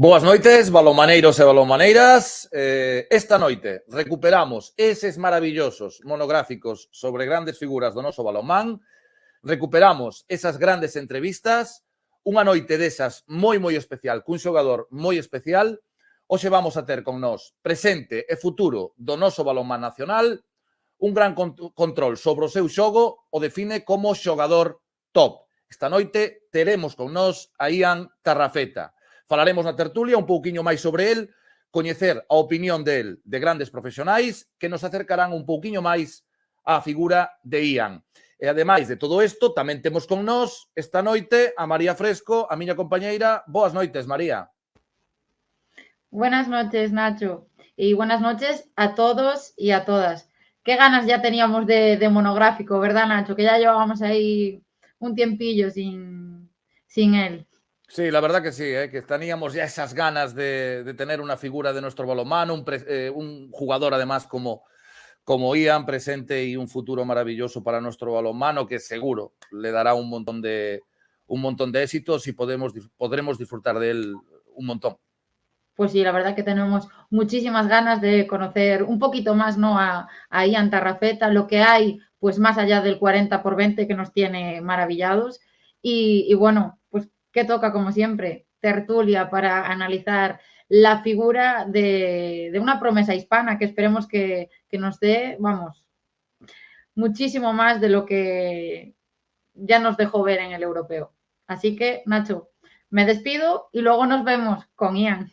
Boas noites, balomaneiros e balomaneiras. Esta noite recuperamos eses maravillosos monográficos sobre grandes figuras do noso balonmán. Recuperamos esas grandes entrevistas. Unha noite desas moi especial, cun xogador moi especial. Hoxe vamos a ter con nós presente e futuro do noso balonmán nacional. Un gran control sobre o seu xogo o define como xogador top. Esta noite teremos con nós a Ian Tarrafeta. Falaremos na tertulia un pouquiño máis sobre el, coñecer a opinión del de grandes profesionais que nos acercarán un pouquiño máis á figura de Ian. E ademais de todo isto, tamén temos con nós esta noite a María Fresco, a miña compañeira. Boas noites, María. Buenas noches, Nacho. Y buenas noches a todos y a todas. Qué ganas ya teníamos de monográfico, ¿verdad, Nacho? Que ya llevábamos ahí un tiempillo sin él. Sí, la verdad que sí, que teníamos ya esas ganas de tener una figura de nuestro balonmano, un jugador además como Ian presente y un futuro maravilloso para nuestro balonmano que seguro le dará un montón de éxitos y podremos disfrutar de él un montón. Pues sí, la verdad que tenemos muchísimas ganas de conocer un poquito más, ¿no? a Ian Tarrafeta, lo que hay pues más allá del 40x20 que nos tiene maravillados y bueno, pues ¿qué toca como siempre? Tertulia para analizar la figura de una promesa hispana que esperemos que nos dé, vamos, muchísimo más de lo que ya nos dejó ver en el europeo. Así que, Nacho, me despido y luego nos vemos con Ian.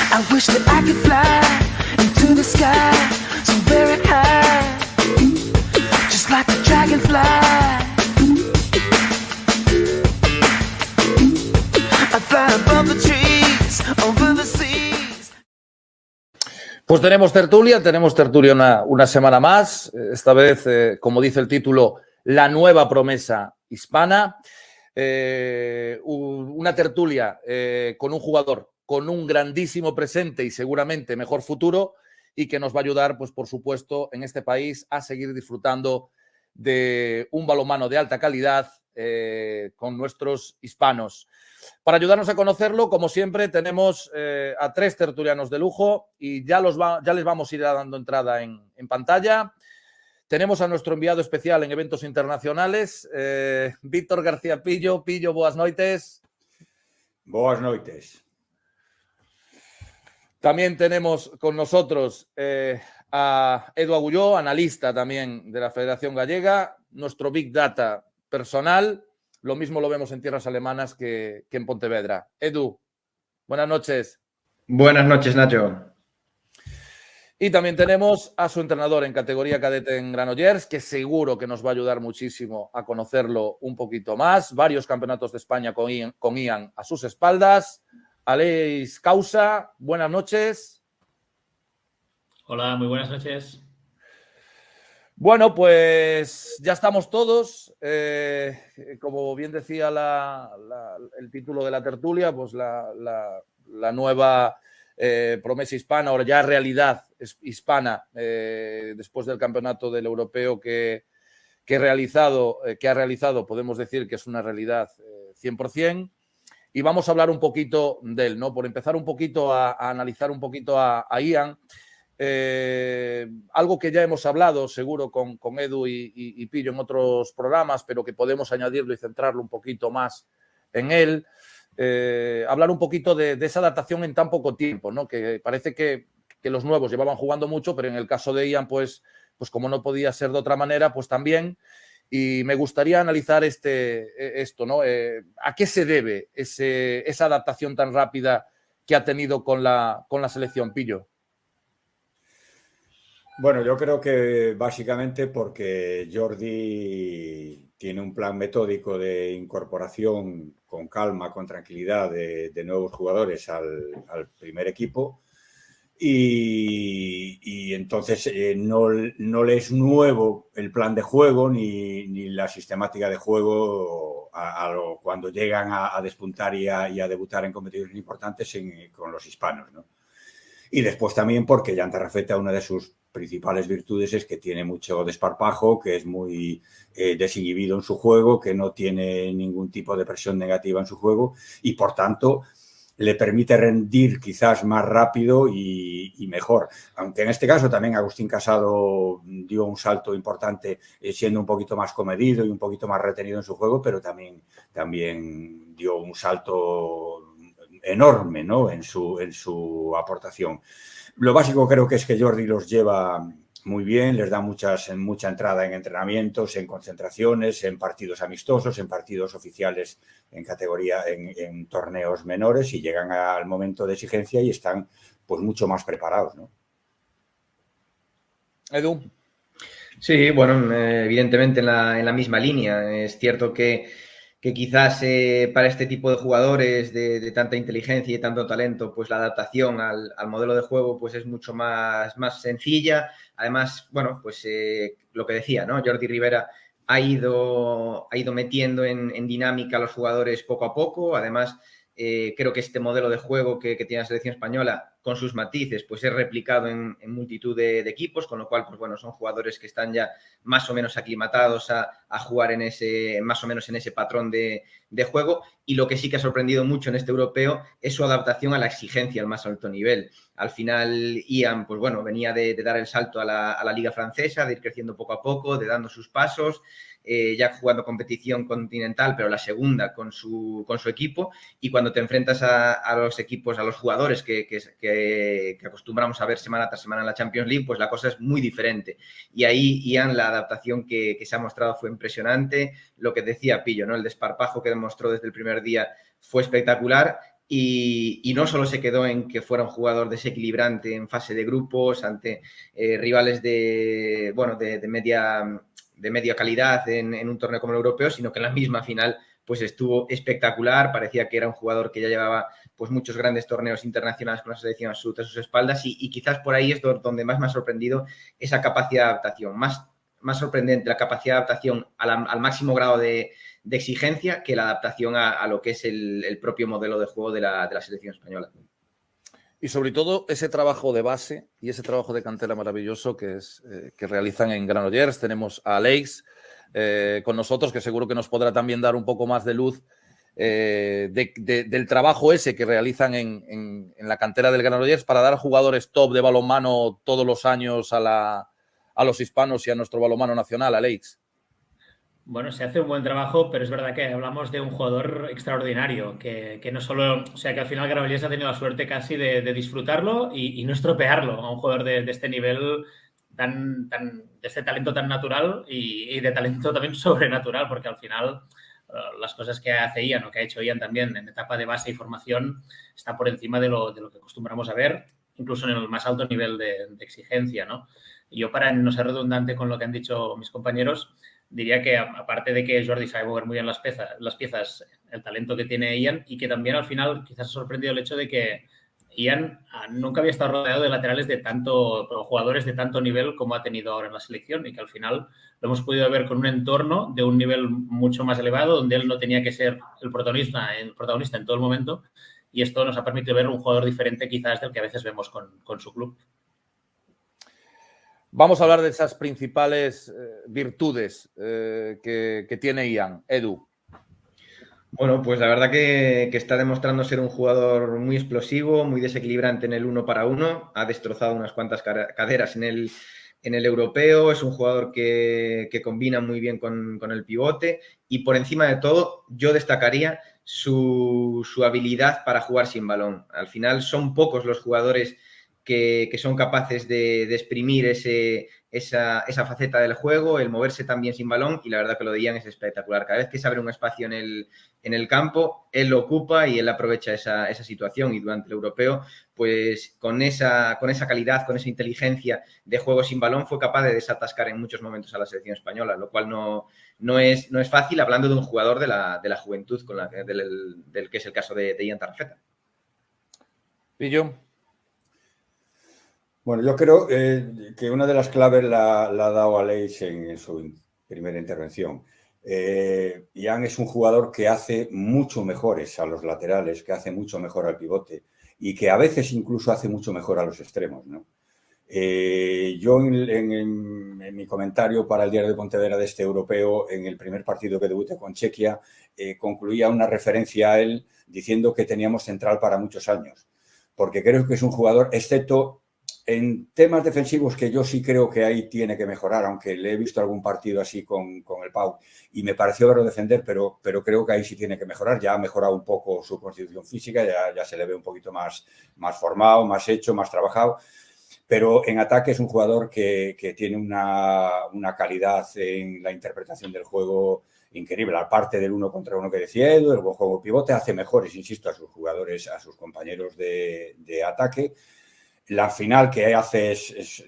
I wish that I could fly into the sky so very high, just like a dragonfly. I fly above the trees, over the seas. Pues tenemos tertulia una semana más. Esta vez, como dice el título, la nueva promesa hispana. Una tertulia con un jugador con un grandísimo presente y seguramente mejor futuro y que nos va a ayudar, pues por supuesto, en este país a seguir disfrutando de un balonmano de alta calidad con nuestros hispanos. Para ayudarnos a conocerlo, como siempre, tenemos a 3 tertulianos de lujo y ya les vamos a ir dando entrada en pantalla. Tenemos a nuestro enviado especial en eventos internacionales, Víctor García Pillo. Pillo, boas noites. Boas noites. También tenemos con nosotros a Edu Agulló, analista también de la Federación Gallega, nuestro Big Data personal. Lo mismo lo vemos en tierras alemanas que en Pontevedra. Edu, buenas noches. Buenas noches, Nacho. Y también tenemos a su entrenador en categoría cadete en Granollers, que seguro que nos va a ayudar muchísimo a conocerlo un poquito más. Varios campeonatos de España con Ian a sus espaldas. Aleix Causa, buenas noches. Hola, muy buenas noches. Bueno, pues ya estamos todos. Como bien decía el título de la tertulia, pues la nueva promesa hispana, ahora ya realidad hispana, después del campeonato del europeo que ha realizado, podemos decir que es una realidad 100%. Y vamos a hablar un poquito de él, ¿no? Por empezar un poquito a analizar un poquito a Ian. Algo que ya hemos hablado seguro con Edu y Pillo en otros programas, pero que podemos añadirlo y centrarlo un poquito más en él. Hablar un poquito de esa adaptación en tan poco tiempo, ¿no? Que parece que los nuevos llevaban jugando mucho, pero en el caso de Ian, pues como no podía ser de otra manera, pues también. Y me gustaría analizar esto, ¿no? ¿A qué se debe esa adaptación tan rápida que ha tenido con la selección, Pillo? Bueno, yo creo que básicamente porque Jordi tiene un plan metódico de incorporación con calma, con tranquilidad de nuevos jugadores al primer equipo y entonces no le es nuevo el plan de juego ni la sistemática de juego cuando llegan a despuntar y a debutar en competiciones importantes con los hispanos, ¿no? Y después también porque Jan Tarrafeta, una de sus principales virtudes es que tiene mucho desparpajo, que es muy desinhibido en su juego, que no tiene ningún tipo de presión negativa en su juego y, por tanto, le permite rendir quizás más rápido y mejor. Aunque en este caso también Agustín Casado dio un salto importante siendo un poquito más comedido y un poquito más retenido en su juego, pero también dio un salto enorme, ¿no? en su aportación. Lo básico creo que es que Jordi los lleva muy bien, les da mucha entrada en entrenamientos, en concentraciones, en partidos amistosos, en partidos oficiales en torneos menores y llegan al momento de exigencia y están pues mucho más preparados, ¿no? Edu. Sí, bueno, evidentemente en la misma línea. Es cierto que quizás para este tipo de jugadores de tanta inteligencia y tanto talento, pues la adaptación al modelo de juego pues es mucho más sencilla. Además, bueno, pues lo que decía, ¿no? Jordi Rivera ha ido metiendo en dinámica a los jugadores poco a poco. Además, creo que este modelo de juego que tiene la selección española, con sus matices, pues es replicado en multitud de equipos, con lo cual, pues bueno, son jugadores que están ya más o menos aclimatados a jugar más o menos en ese patrón de juego. Y lo que sí que ha sorprendido mucho en este europeo es su adaptación a la exigencia al más alto nivel. Al final, Ian, pues bueno, venía de dar el salto a la Liga Francesa, de ir creciendo poco a poco, de dando sus pasos, ya jugando competición continental, pero la segunda con su equipo. Y cuando te enfrentas a los equipos, a los jugadores que acostumbramos a ver semana tras semana en la Champions League, pues la cosa es muy diferente. Y ahí, Ian, la adaptación que se ha mostrado fue impresionante. Lo que decía Pillo, ¿no? El desparpajo que demostró desde el primer día fue espectacular. Y no solo se quedó en que fuera un jugador desequilibrante en fase de grupos ante rivales de media calidad en un torneo como el europeo, sino que en la misma final pues estuvo espectacular. Parecía que era un jugador que ya llevaba pues muchos grandes torneos internacionales con la selección absoluta a sus espaldas y quizás por ahí es donde más me ha sorprendido esa capacidad de adaptación. Más sorprendente la capacidad de adaptación al máximo grado de exigencia que la adaptación a lo que es el propio modelo de juego de la selección española. Y sobre todo ese trabajo de base y ese trabajo de cantera maravilloso que realizan en Granollers. Tenemos a Aleix con nosotros, que seguro que nos podrá también dar un poco más de luz del trabajo ese que realizan en la cantera del Granollers para dar jugadores top de balonmano todos los años a los hispanos y a nuestro balonmano nacional. Aleix. Bueno, se hace un buen trabajo, pero es verdad que hablamos de un jugador extraordinario, que no solo, o sea, que al final Granollers ha tenido la suerte casi de disfrutarlo y no estropearlo a un jugador de este nivel, de este talento tan natural y de talento también sobrenatural, porque al final las cosas que hace Ian o que ha hecho Ian también en etapa de base y formación está por encima de lo que acostumbramos a ver, incluso en el más alto nivel de exigencia, ¿no? Y yo, para no ser redundante con lo que han dicho mis compañeros, diría que aparte de que Jordi sabe mover muy bien las piezas, el talento que tiene Ian, y que también al final quizás ha sorprendido el hecho de que Ian nunca había estado rodeado de laterales jugadores de tanto nivel como ha tenido ahora en la selección, y que al final lo hemos podido ver con un entorno de un nivel mucho más elevado, donde él no tenía que ser el protagonista en todo el momento, y esto nos ha permitido ver un jugador diferente quizás del que a veces vemos con su club. Vamos a hablar de esas principales virtudes que tiene Ian. Edu. Bueno, pues la verdad que está demostrando ser un jugador muy explosivo, muy desequilibrante en el 1 para 1. Ha destrozado unas cuantas caderas en el europeo. Es un jugador que combina muy bien con el pivote. Y por encima de todo, yo destacaría su habilidad para jugar sin balón. Al final son pocos los jugadores que son capaces de exprimir esa faceta del juego, el moverse también sin balón, y la verdad que lo de Ian es espectacular. Cada vez que se abre un espacio en el campo, él lo ocupa y él aprovecha esa situación, y durante el europeo, pues con esa calidad, con esa inteligencia de juego sin balón, fue capaz de desatascar en muchos momentos a la selección española, lo cual no es fácil, hablando de un jugador de la juventud del que es el caso de Jan Tarrafeta. ¿Y yo? Bueno, yo creo que una de las claves la ha dado Aleix en su primera intervención. Ian es un jugador que hace mucho mejores a los laterales, que hace mucho mejor al pivote y que a veces incluso hace mucho mejor a los extremos, ¿no? Yo en mi comentario para el Diario de Pontevedra de este europeo, en el primer partido que debuté con Chequia, concluía una referencia a él diciendo que teníamos central para muchos años, porque creo que es un jugador, excepto en temas defensivos, que yo sí creo que ahí tiene que mejorar, aunque le he visto algún partido así con el Pau y me pareció verlo defender, pero creo que ahí sí tiene que mejorar. Ya ha mejorado un poco su constitución física, ya se le ve un poquito más formado, más hecho, más trabajado. Pero en ataque es un jugador que tiene una calidad en la interpretación del juego increíble. Aparte del 1 contra 1 que decía Edu, el buen juego pivote, hace mejores, insisto, a sus jugadores, a sus compañeros de ataque. La final que hace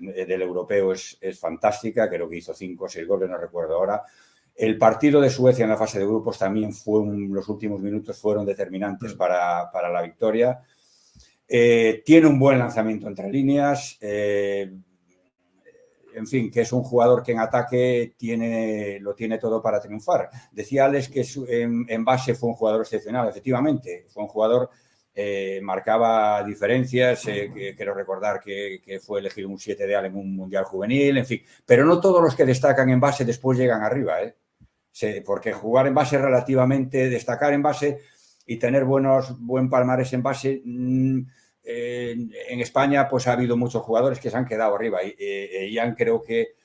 del europeo es fantástica, creo que hizo 5 o 6 goles, no recuerdo ahora. El partido de Suecia en la fase de grupos también los últimos minutos fueron determinantes para la victoria. Tiene un buen lanzamiento entre líneas, en fin, que es un jugador que en ataque lo tiene todo para triunfar. Decía Alex que en base fue un jugador excepcional, efectivamente, fue un jugador, marcaba diferencias, quiero recordar que fue elegido un 7 de en un mundial juvenil, en fin, pero no todos los que destacan en base después llegan arriba, porque jugar en base relativamente, destacar en base y tener buen palmarés en base, en España pues ha habido muchos jugadores que se han quedado arriba y Ian creo que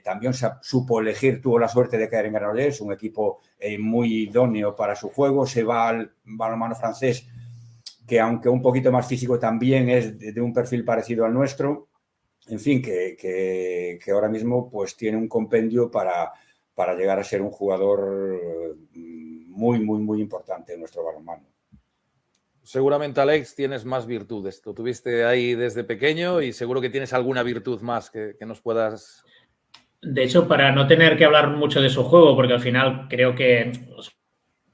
también supo elegir, tuvo la suerte de caer en Granollers, un equipo muy idóneo para su juego, se va al balonmano francés, que aunque un poquito más físico también es de un perfil parecido al nuestro, en fin, que ahora mismo pues tiene un compendio para llegar a ser un jugador muy, muy, muy importante en nuestro balonmano. Seguramente, Alex, tienes más virtudes. Lo tuviste ahí desde pequeño y seguro que tienes alguna virtud más que nos puedas... De hecho, para no tener que hablar mucho de su juego, porque al final creo que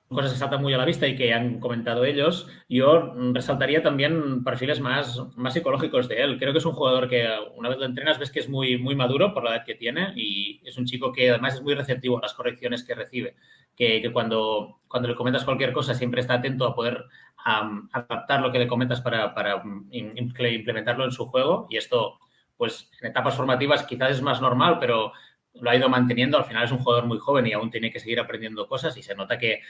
cosas que saltan muy a la vista y que han comentado ellos, yo resaltaría también perfiles más psicológicos de él. Creo que es un jugador que una vez lo entrenas ves que es muy, muy maduro por la edad que tiene y es un chico que además es muy receptivo a las correcciones que recibe, que cuando le comentas cualquier cosa siempre está atento a poder adaptar lo que le comentas para implementarlo en su juego, y esto pues en etapas formativas quizás es más normal, pero lo ha ido manteniendo. Al final es un jugador muy joven y aún tiene que seguir aprendiendo cosas y se nota que,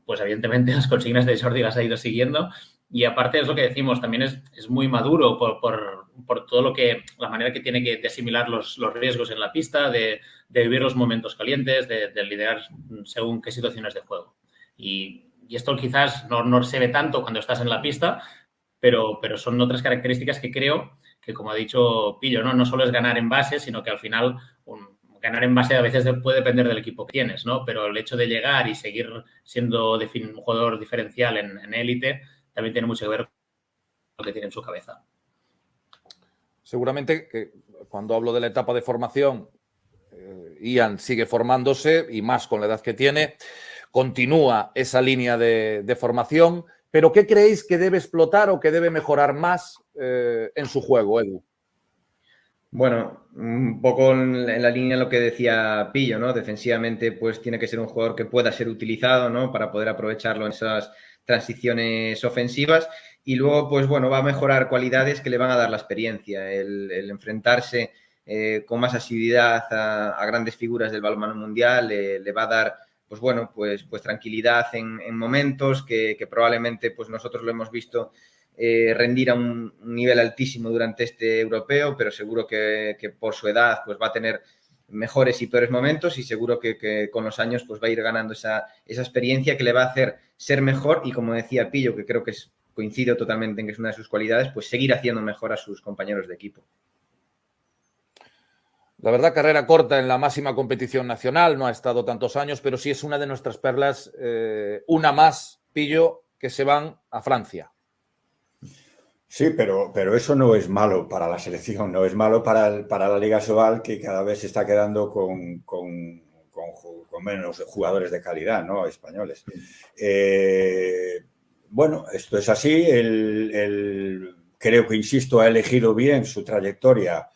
pues evidentemente, las consignas de Jordi las ha ido siguiendo. Y aparte es lo que decimos, también es muy maduro por todo la manera que tiene de asimilar los riesgos en la pista, de vivir los momentos calientes, de liderar según qué situaciones de juego. Y esto quizás no se ve tanto cuando estás en la pista, pero son otras características que creo que, como ha dicho Pillo, no solo es ganar en base, sino que al final ganar en base a veces puede depender del equipo que tienes, ¿no? Pero el hecho de llegar y seguir siendo un jugador diferencial en élite también tiene mucho que ver con lo que tiene en su cabeza. Seguramente que cuando hablo de la etapa de formación, Ian sigue formándose y más con la edad que tiene, continúa esa línea de formación, pero ¿qué creéis que debe explotar o que debe mejorar más en su juego, Edu? Bueno, un poco en la línea de lo que decía Pillo, ¿no? Defensivamente, pues tiene que ser un jugador que pueda ser utilizado, ¿no? Para poder aprovecharlo en esas transiciones ofensivas. Y luego, pues bueno, va a mejorar cualidades que le van a dar la experiencia, el enfrentarse con más asiduidad a grandes figuras del balonmano mundial, le va a dar, pues bueno, pues tranquilidad en momentos que probablemente pues nosotros lo hemos visto rendir a un nivel altísimo durante este europeo, pero seguro que por su edad pues va a tener mejores y peores momentos y seguro que con los años pues va a ir ganando esa experiencia que le va a hacer ser mejor y, como decía Pillo, que creo que coincido totalmente en que es una de sus cualidades, pues seguir haciendo mejor a sus compañeros de equipo. La verdad, carrera corta en la máxima competición nacional, no ha estado tantos años, pero sí es una de nuestras perlas, una más, Pillo, que se van a Francia. Sí, pero eso no es malo para la selección, no es malo para la Liga Sobal, que cada vez se está quedando con menos jugadores de calidad, ¿no? Españoles. Bueno, esto es así. creo que, insisto, ha elegido bien su trayectoria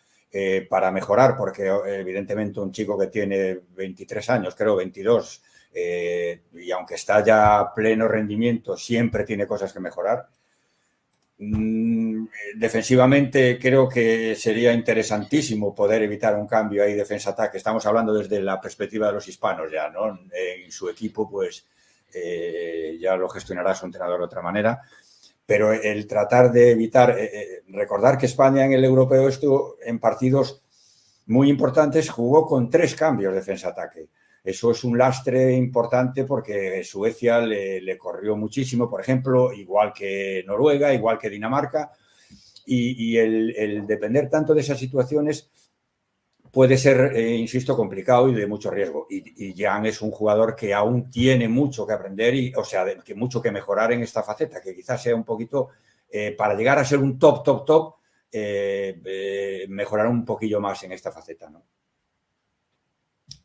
para mejorar, porque evidentemente un chico que tiene 23 años, creo 22, y aunque está ya a pleno rendimiento, siempre tiene cosas que mejorar. Defensivamente creo que sería interesantísimo poder evitar un cambio ahí defensa-ataque. Estamos hablando desde la perspectiva de los hispanos ya, ¿no? En su equipo pues ya lo gestionará su entrenador de otra manera, pero el tratar de evitar, recordar que España en el europeo estuvo en partidos muy importantes, jugó con 3 cambios defensa-ataque. Eso es un lastre importante porque Suecia le corrió muchísimo, por ejemplo, igual que Noruega, igual que Dinamarca, y el depender tanto de esas situaciones puede ser, insisto, complicado y de mucho riesgo. Y Jan es un jugador que aún tiene mucho que aprender, o sea, que mucho que mejorar en esta faceta, que quizás sea un poquito, para llegar a ser un top, mejorar un poquillo más en esta faceta, ¿no?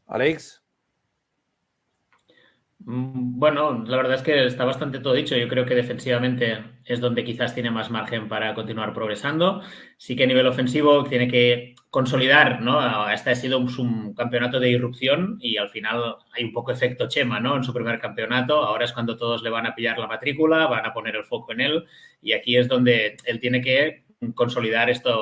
Alex. Bueno, la verdad es que está bastante todo dicho. Yo creo que defensivamente es donde quizás tiene más margen para continuar progresando. Sí que a nivel ofensivo tiene que consolidar, ¿no? Este ha sido un campeonato de irrupción y al final hay un poco efecto Chema, ¿no? En su primer campeonato. Ahora es cuando todos le van a pillar la matrícula, van a poner el foco en él y aquí es donde él tiene que consolidar estas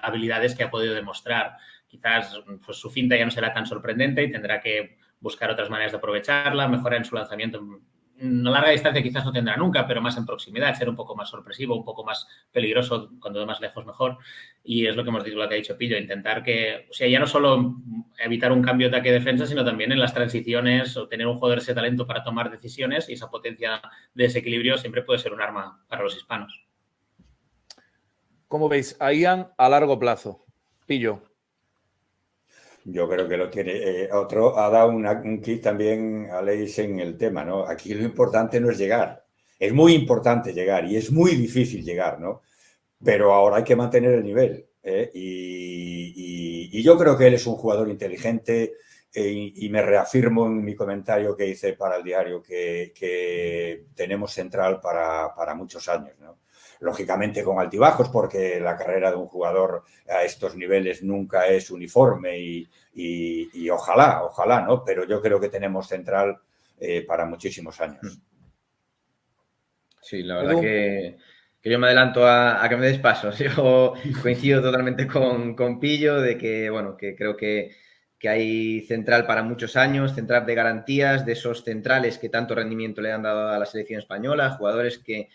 habilidades que ha podido demostrar. Quizás pues, su finta ya no será tan sorprendente y tendrá que buscar otras maneras de aprovecharla, mejorar en su lanzamiento. En larga distancia quizás no tendrá nunca, pero más en proximidad, ser un poco más sorpresivo, un poco más peligroso, cuando de más lejos mejor. Y es lo que hemos dicho, lo que ha dicho Pillo, intentar que, o sea, ya no solo evitar un cambio de ataque-defensa, sino también en las transiciones o tener un jugador ese talento para tomar decisiones y esa potencia de desequilibrio siempre puede ser un arma para los hispanos. ¿Cómo veis a Ian a largo plazo? Pillo. Yo creo que lo tiene. Otro ha dado un kit también a Leis en el tema, ¿no? Aquí lo importante no es llegar. Es muy importante llegar y es muy difícil llegar, ¿no? Pero ahora hay que mantener el nivel. Y yo creo que él es un jugador inteligente y me reafirmo en mi comentario que hice para el diario que tenemos central para muchos años, ¿no? Lógicamente con altibajos, porque la carrera de un jugador a estos niveles nunca es uniforme y ojalá, ¿no? Pero yo creo que tenemos central para muchísimos años. Sí, la verdad que yo me adelanto a que me des paso. Yo coincido totalmente con Pillo de que, bueno, que creo que hay central para muchos años, central de garantías, de esos centrales que tanto rendimiento le han dado a la selección española, jugadores que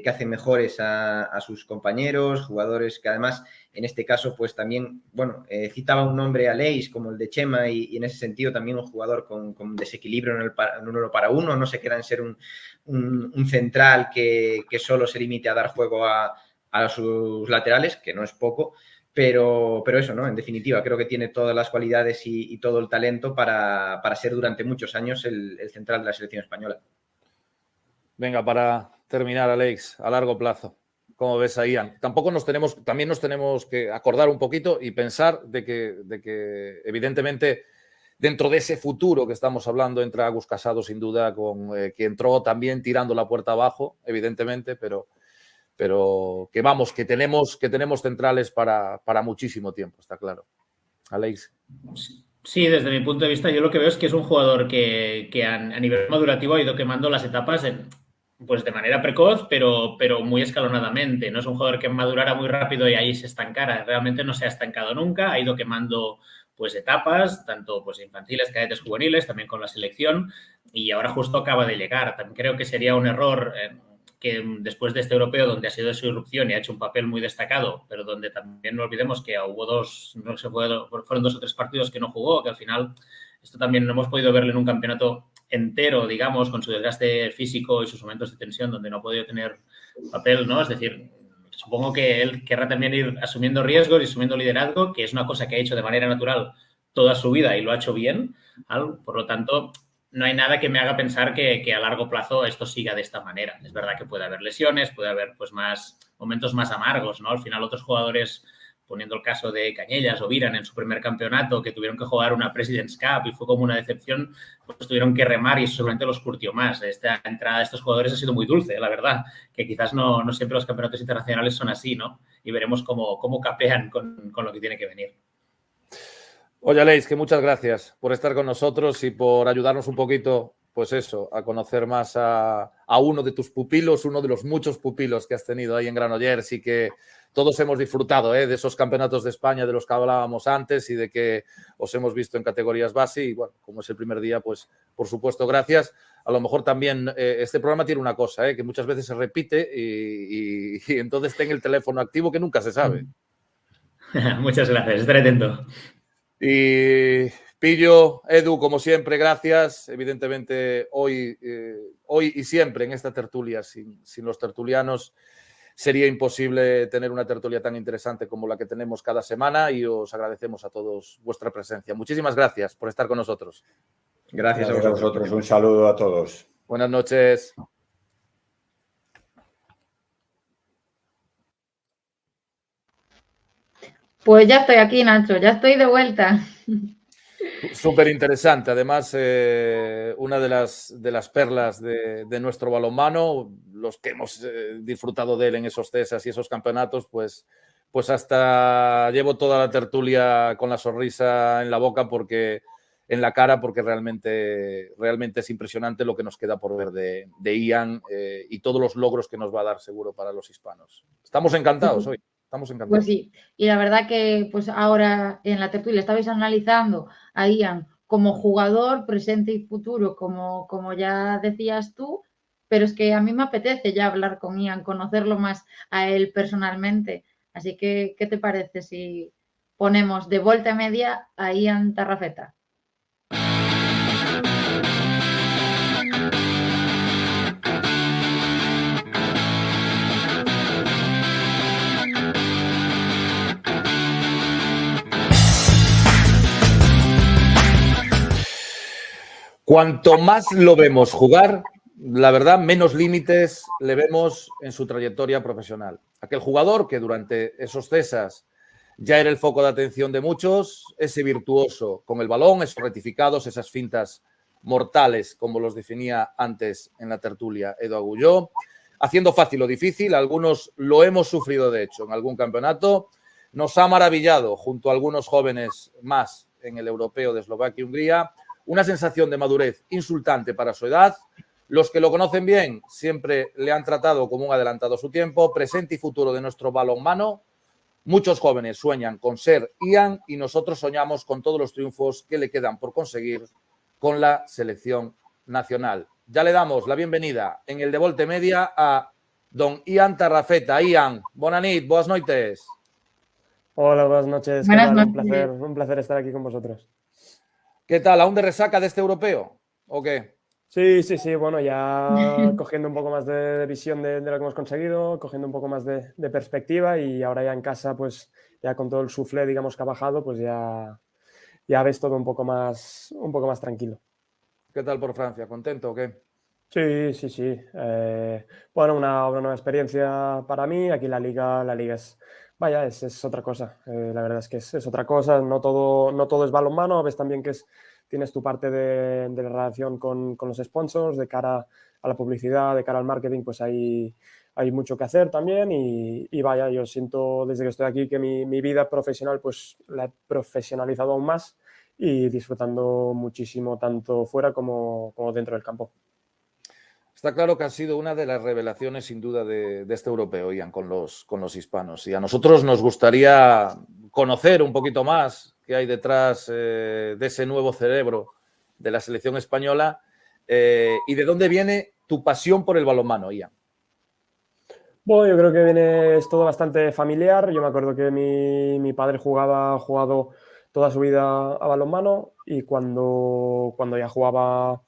hacen mejores a sus compañeros, jugadores que además, en este caso, pues también, bueno, citaba un nombre a Leis como el de Chema y en ese sentido también un jugador con desequilibrio en un 1 para 1, no se queda en ser un central que solo se limite a dar juego a sus laterales, que no es poco, pero eso, ¿no? En definitiva, creo que tiene todas las cualidades y todo el talento para ser durante muchos años el central de la selección española. Venga, para terminar, Alex, a largo plazo, ¿cómo ves a Ian? También nos tenemos que acordar un poquito y pensar de que evidentemente, dentro de ese futuro que estamos hablando, entra Agus Casado, sin duda, que entró también tirando la puerta abajo, evidentemente, pero que tenemos centrales para muchísimo tiempo, está claro. Alex. Sí, desde mi punto de vista, yo lo que veo es que es un jugador que a nivel madurativo ha ido quemando las etapas pues de manera precoz, pero muy escalonadamente. No es un jugador que madurara muy rápido y ahí se estancara. Realmente no se ha estancado nunca. Ha ido quemando pues etapas, tanto pues infantiles, cadetes, juveniles, también con la selección. Y ahora justo acaba de llegar. También creo que sería un error que después de este europeo, donde ha sido su irrupción y ha hecho un papel muy destacado, pero donde también no olvidemos que fueron 2 o 3 partidos que no jugó, que al final esto también no hemos podido verle en un campeonato entero, digamos, con su desgaste físico y sus momentos de tensión donde no ha podido tener papel, ¿no? Es decir, supongo que él querrá también ir asumiendo riesgos y asumiendo liderazgo, que es una cosa que ha hecho de manera natural toda su vida y lo ha hecho bien. Por lo tanto, no hay nada que me haga pensar que a largo plazo esto siga de esta manera. Es verdad que puede haber lesiones, puede haber pues momentos más amargos, ¿no? Al final otros jugadores poniendo el caso de Cañellas o Viran en su primer campeonato, que tuvieron que jugar una President's Cup y fue como una decepción, pues tuvieron que remar y eso seguramente los curtió más. Esta entrada de estos jugadores ha sido muy dulce, la verdad, que quizás no siempre los campeonatos internacionales son así, ¿no? Y veremos cómo capean con lo que tiene que venir. Oye, Aleix, que muchas gracias por estar con nosotros y por ayudarnos un poquito, pues eso, a conocer más a uno de tus pupilos, uno de los muchos pupilos que has tenido ahí en Granollers y que todos hemos disfrutado de esos campeonatos de España de los que hablábamos antes y de que os hemos visto en categorías base y, bueno, como es el primer día, pues, por supuesto, gracias. A lo mejor también este programa tiene una cosa, que muchas veces se repite y entonces ten el teléfono activo que nunca se sabe. Muchas gracias, estaré atento. Y Pillo, Edu, como siempre, gracias. Evidentemente, hoy y siempre en esta tertulia, sin los tertulianos, sería imposible tener una tertulia tan interesante como la que tenemos cada semana y os agradecemos a todos vuestra presencia. Muchísimas gracias por estar con nosotros. Gracias a vosotros. Un saludo a todos. Buenas noches. Pues ya estoy aquí, Nacho, ya estoy de vuelta. Súper interesante. Además, una de las perlas de nuestro balonmano, los que hemos disfrutado de él en esos CESAs y esos campeonatos, pues hasta llevo toda la tertulia con la sonrisa en la boca en la cara, porque realmente es impresionante lo que nos queda por ver de Ian y todos los logros que nos va a dar seguro para los hispanos. Estamos encantados hoy. Estamos encantados. Pues sí, y la verdad que pues ahora en la tertulia estabais analizando a Ian como jugador presente y futuro, como ya decías tú, pero es que a mí me apetece ya hablar con Ian, conocerlo más a él personalmente. Así que, ¿qué te parece si ponemos de vuelta media a Ian Tarrafeta? Cuanto más lo vemos jugar, la verdad, menos límites le vemos en su trayectoria profesional. Aquel jugador que durante esos CESAs ya era el foco de atención de muchos, ese virtuoso con el balón, esos rectificados, esas fintas mortales, como los definía antes en la tertulia Edu Agulló, haciendo fácil o difícil. Algunos lo hemos sufrido, de hecho, en algún campeonato. Nos ha maravillado, junto a algunos jóvenes más, en el europeo de Eslovaquia y Hungría. Una sensación de madurez insultante para su edad. Los que lo conocen bien siempre le han tratado como un adelantado a su tiempo. Presente y futuro de nuestro balonmano. Muchos jóvenes sueñan con ser Ian y nosotros soñamos con todos los triunfos que le quedan por conseguir con la selección nacional. Ya le damos la bienvenida en el de Volte Media a don Ian Tarrafeta. Ian, bona nit, buenas noches. Hola, buenas noches. Buenas ¿Qué tal? noches. Un placer estar aquí con vosotros. ¿Qué tal? ¿Aún de resaca de este europeo? ¿O qué? Sí, bueno, ya cogiendo un poco más de visión de lo que hemos conseguido, cogiendo un poco más de perspectiva y ahora ya en casa, pues ya con todo el soufflé, digamos, que ha bajado, pues ya ves todo un poco más tranquilo. ¿Qué tal por Francia? ¿Contento o qué? Sí. Bueno, una nueva experiencia para mí. Aquí la liga es... Vaya, es otra cosa. La verdad es que es otra cosa. No todo es balonmano. Ves también que tienes tu parte de relación con los sponsors, de cara a la publicidad, de cara al marketing, pues hay mucho que hacer también. Y vaya, yo siento desde que estoy aquí que mi vida profesional pues la he profesionalizado aún más y disfrutando muchísimo tanto fuera como dentro del campo. Está claro que ha sido una de las revelaciones, sin duda, de este europeo, Ian, con los hispanos. Y a nosotros nos gustaría conocer un poquito más qué hay detrás de ese nuevo cerebro de la selección española y de dónde viene tu pasión por el balonmano, Ian. Bueno, yo creo que es todo bastante familiar. Yo me acuerdo que mi padre ha jugado toda su vida a balonmano y cuando ya jugaba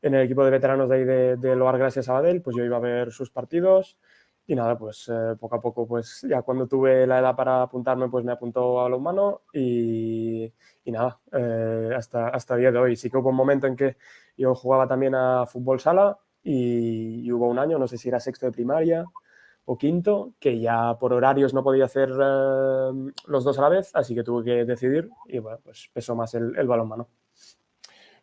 en el equipo de veteranos de ahí de Loar Gracia Sabadell, pues yo iba a ver sus partidos y nada, pues poco a poco, pues ya cuando tuve la edad para apuntarme, pues me apuntó a balonmano y nada, hasta el día de hoy. Sí que hubo un momento en que yo jugaba también a fútbol sala y hubo un año, no sé si era sexto de primaria o quinto, que ya por horarios no podía hacer los dos a la vez, así que tuve que decidir y bueno, pues pesó más el balonmano.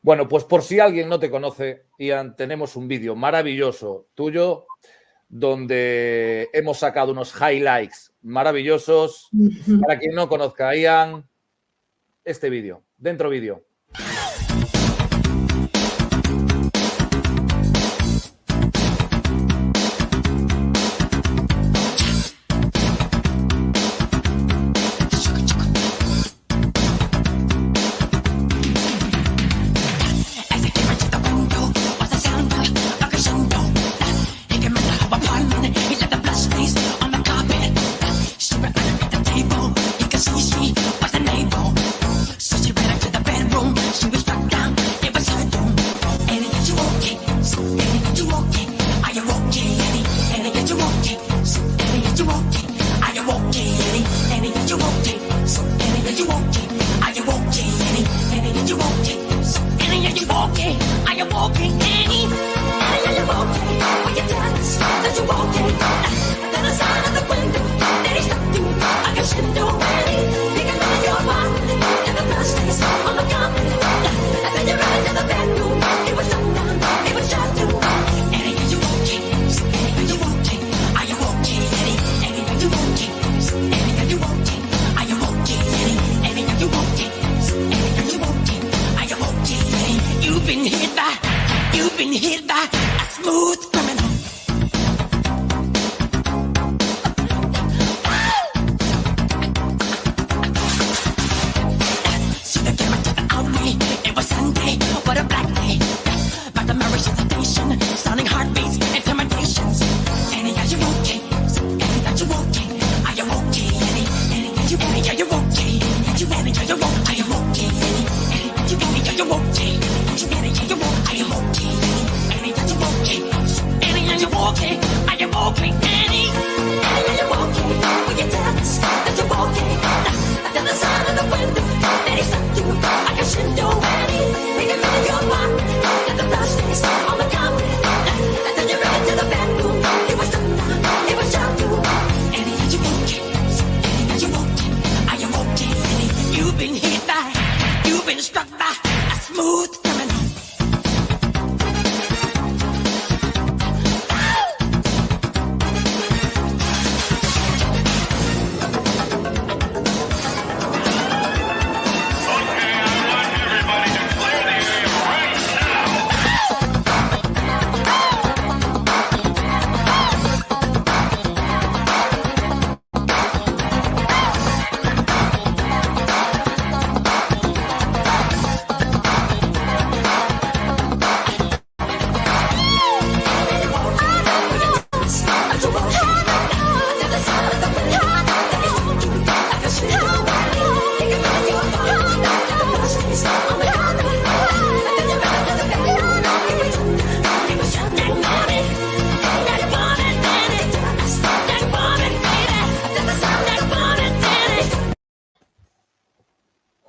Bueno, pues por si alguien no te conoce, Ian, tenemos un vídeo maravilloso tuyo donde hemos sacado unos highlights maravillosos. Para quien no conozca a Ian, este vídeo, dentro vídeo.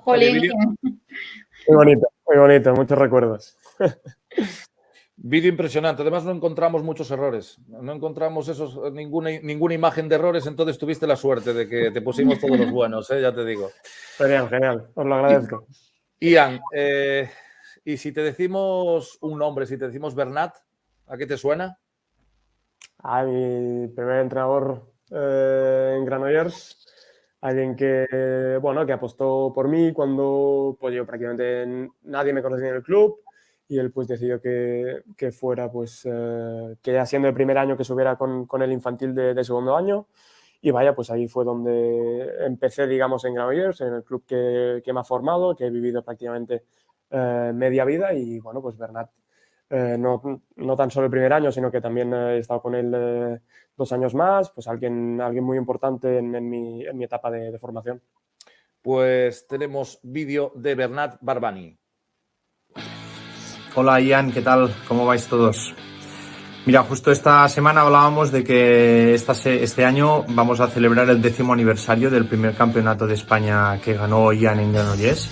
Jolín. Muy bonito, muchos recuerdos. Vídeo impresionante. Además, no encontramos muchos errores. No encontramos ninguna imagen de errores, entonces tuviste la suerte de que te pusimos todos los buenos, ya te digo. Genial. Os lo agradezco. Ian, y si te decimos un nombre, si te decimos Bernat, ¿a qué te suena? A mi primer entrenador en Granollers. Alguien que apostó por mí cuando pues yo prácticamente nadie me conocía en el club y él pues decidió que fuera pues que ya siendo el primer año que subiera con el infantil de segundo año y vaya, pues ahí fue donde empecé, digamos, en Granollers, en el club que me ha formado, que he vivido prácticamente media vida y bueno, pues Bernat no tan solo el primer año, sino que también he estado con él 2 años más, pues alguien muy importante en mi etapa de formación. Pues tenemos vídeo de Bernat Barbani. Hola Ian, ¿qué tal? ¿Cómo vais todos? Mira, justo esta semana hablábamos de que este año vamos a celebrar el 10º aniversario del primer campeonato de España que ganó Ian en Granollers.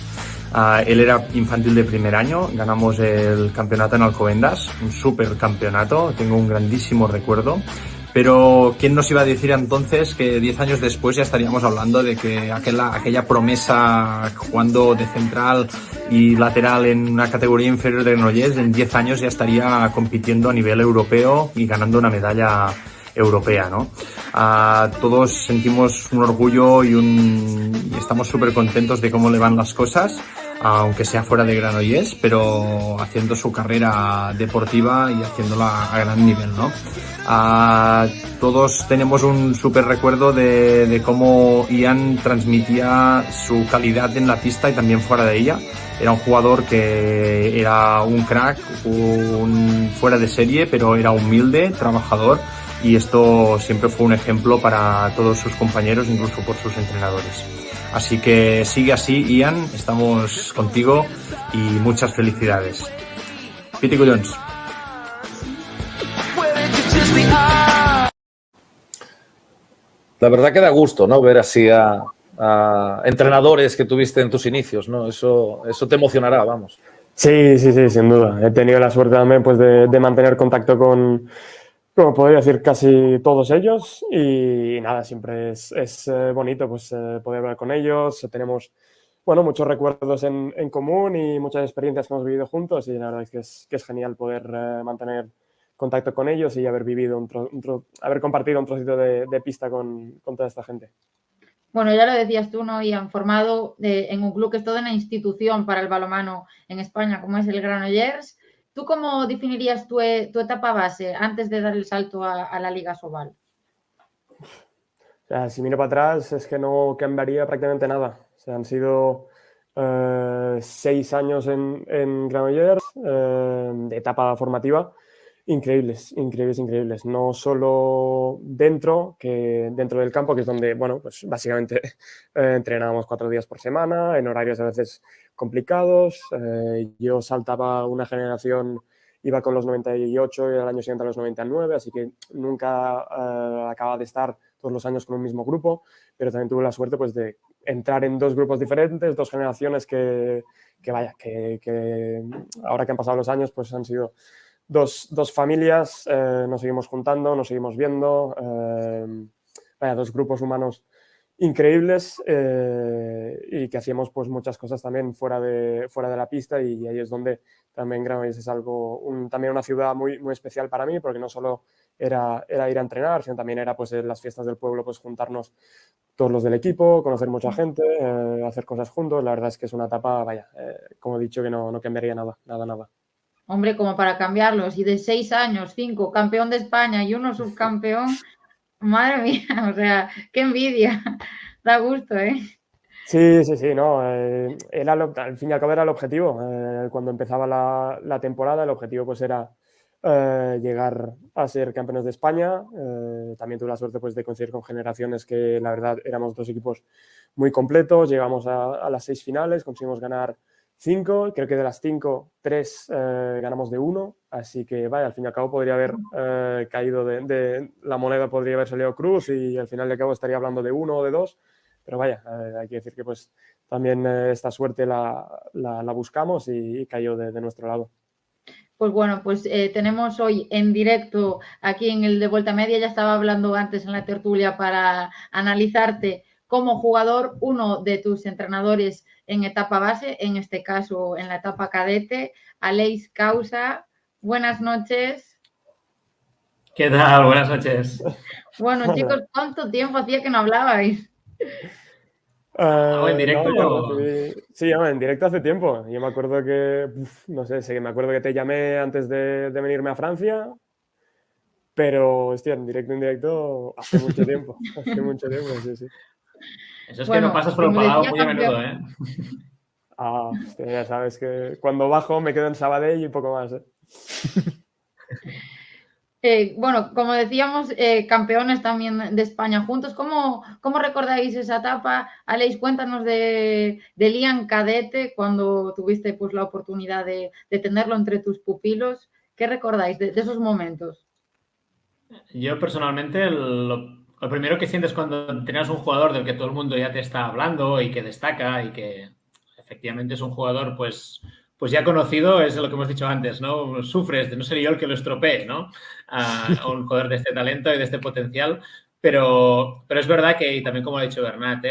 Él era infantil de primer año, ganamos el campeonato en Alcobendas, un súper campeonato, tengo un grandísimo recuerdo. Pero ¿quién nos iba a decir entonces que 10 años después ya estaríamos hablando de que aquella promesa jugando de central y lateral en una categoría inferior de Granollers en 10 años ya estaría compitiendo a nivel europeo y ganando una medalla europea, ¿no? Todos sentimos un orgullo y estamos súper contentos de cómo le van las cosas, aunque sea fuera de Granollers, pero haciendo su carrera deportiva y haciéndola a gran nivel, ¿no? Todos tenemos un súper recuerdo de cómo Ian transmitía su calidad en la pista y también fuera de ella. Era un jugador que era un crack, fuera de serie, pero era humilde, trabajador, y esto siempre fue un ejemplo para todos sus compañeros, incluso por sus entrenadores. Así que sigue así, Ian, estamos contigo y muchas felicidades. Piti collons. La verdad que da gusto, ¿no? Ver así a entrenadores que tuviste en tus inicios, ¿no? Eso te emocionará, vamos. Sí, sin duda. He tenido la suerte también pues, de mantener contacto con, como podría decir, casi todos ellos y nada, siempre es bonito pues, poder hablar con ellos. Tenemos, bueno, muchos recuerdos en común y muchas experiencias que hemos vivido juntos y la verdad es que es genial poder mantener contacto con ellos y haber vivido haber compartido un trocito de pista con toda esta gente. Bueno, ya lo decías tú, ¿no? Y han formado en un club que es toda una institución para el balonmano en España, como es el Granollers. ¿Tú cómo definirías tu etapa base antes de dar el salto a la Liga Sobal? O sea, si miro para atrás es que no cambiaría prácticamente nada. O sea, han sido 6 años en Granollers de etapa formativa. Increíbles. No solo dentro del campo, que es donde, bueno, pues básicamente entrenábamos 4 días por semana, en horarios a veces complicados. Yo saltaba una generación, iba con los 98 y al año siguiente a los 99, así que nunca acababa de estar todos los años con un mismo grupo, pero también tuve la suerte pues, de entrar en 2 grupos diferentes, 2 generaciones que ahora que han pasado los años, pues han sido dos familias, nos seguimos juntando, nos seguimos viendo, 2 grupos humanos increíbles y que hacíamos pues muchas cosas también fuera de la pista y ahí es donde también Granollers es también una ciudad muy, muy especial para mí porque no solo era ir a entrenar, sino también era pues en las fiestas del pueblo pues juntarnos todos los del equipo, conocer mucha gente, hacer cosas juntos. La verdad es que es una etapa, como he dicho, que no cambiaría nada. Hombre, como para cambiarlos. Y de 6 años, 5, campeón de España y 1 subcampeón, madre mía, o sea, qué envidia. Da gusto, ¿eh? Sí, no. Al fin y al cabo era el objetivo. Cuando empezaba la temporada, el objetivo pues era llegar a ser campeones de España. También tuve la suerte pues, de coincidir con generaciones que la verdad éramos 2 equipos muy completos. Llegamos a las 6 finales, conseguimos ganar 5, creo que de las 5, 3 ganamos de 1, así que al fin y al cabo podría haber caído de la moneda, podría haber salido cruz y al final de cabo estaría hablando de 1 o de 2, pero hay que decir que pues también esta suerte la buscamos y cayó de nuestro lado. Pues bueno, pues tenemos hoy en directo aquí en el de Vuelta Media, ya estaba hablando antes en la tertulia para analizarte como jugador, uno de tus entrenadores en etapa base, en este caso en la etapa cadete, Aleix Causa. Buenas noches. ¿Qué tal? Buenas noches. Bueno, chicos, ¿cuánto tiempo hacía que no hablabais? ¿En directo? En directo hace tiempo. Yo me acuerdo que, me acuerdo que te llamé antes de venirme a Francia, pero, hostia, en directo hace mucho tiempo. Sí. Eso es que no pasas por el Palau muy a menudo, ¿eh? Hostia, ya sabes que cuando bajo me quedo en Sabadell y poco más, ¿eh? Bueno, como decíamos, campeones también de España juntos. ¿Cómo recordáis esa etapa? Aleix, cuéntanos de Ian cadete, cuando tuviste pues, la oportunidad de tenerlo entre tus pupilos. ¿Qué recordáis de esos momentos? Yo personalmente lo primero que sientes cuando tienes un jugador del que todo el mundo ya te está hablando y que destaca y que efectivamente es un jugador pues pues ya conocido, es lo que hemos dicho antes, ¿no? Sufres de no ser yo el que lo estropee, ¿no? A un jugador de este talento y de este potencial. Pero es verdad que, y también como ha dicho Bernat,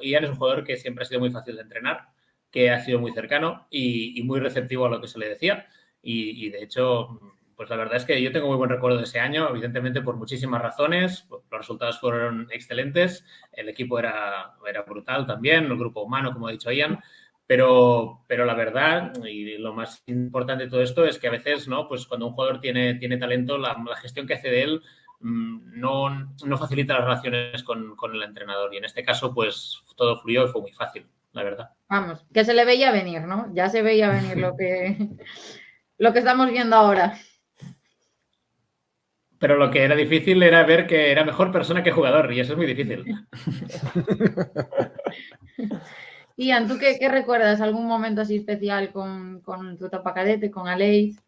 Ian es un jugador que siempre ha sido muy fácil de entrenar, que ha sido muy cercano y muy receptivo a lo que se le decía. Y de hecho, pues la verdad es que yo tengo muy buen recuerdo de ese año, evidentemente por muchísimas razones. Los resultados fueron excelentes, el equipo era brutal también, el grupo humano, como ha dicho Ian. Pero la verdad, y lo más importante de todo esto, es que a veces, ¿no? Pues cuando un jugador tiene talento, la gestión que hace de él no facilita las relaciones con el entrenador. Y en este caso, pues todo fluyó y fue muy fácil, la verdad. Vamos, que se le veía venir, ¿no? Ya se veía venir lo que estamos viendo ahora. Pero lo que era difícil era ver que era mejor persona que jugador, y eso es muy difícil. Ian, ¿tú qué recuerdas? ¿Algún momento así especial con tu etapa cadete, con Aleix?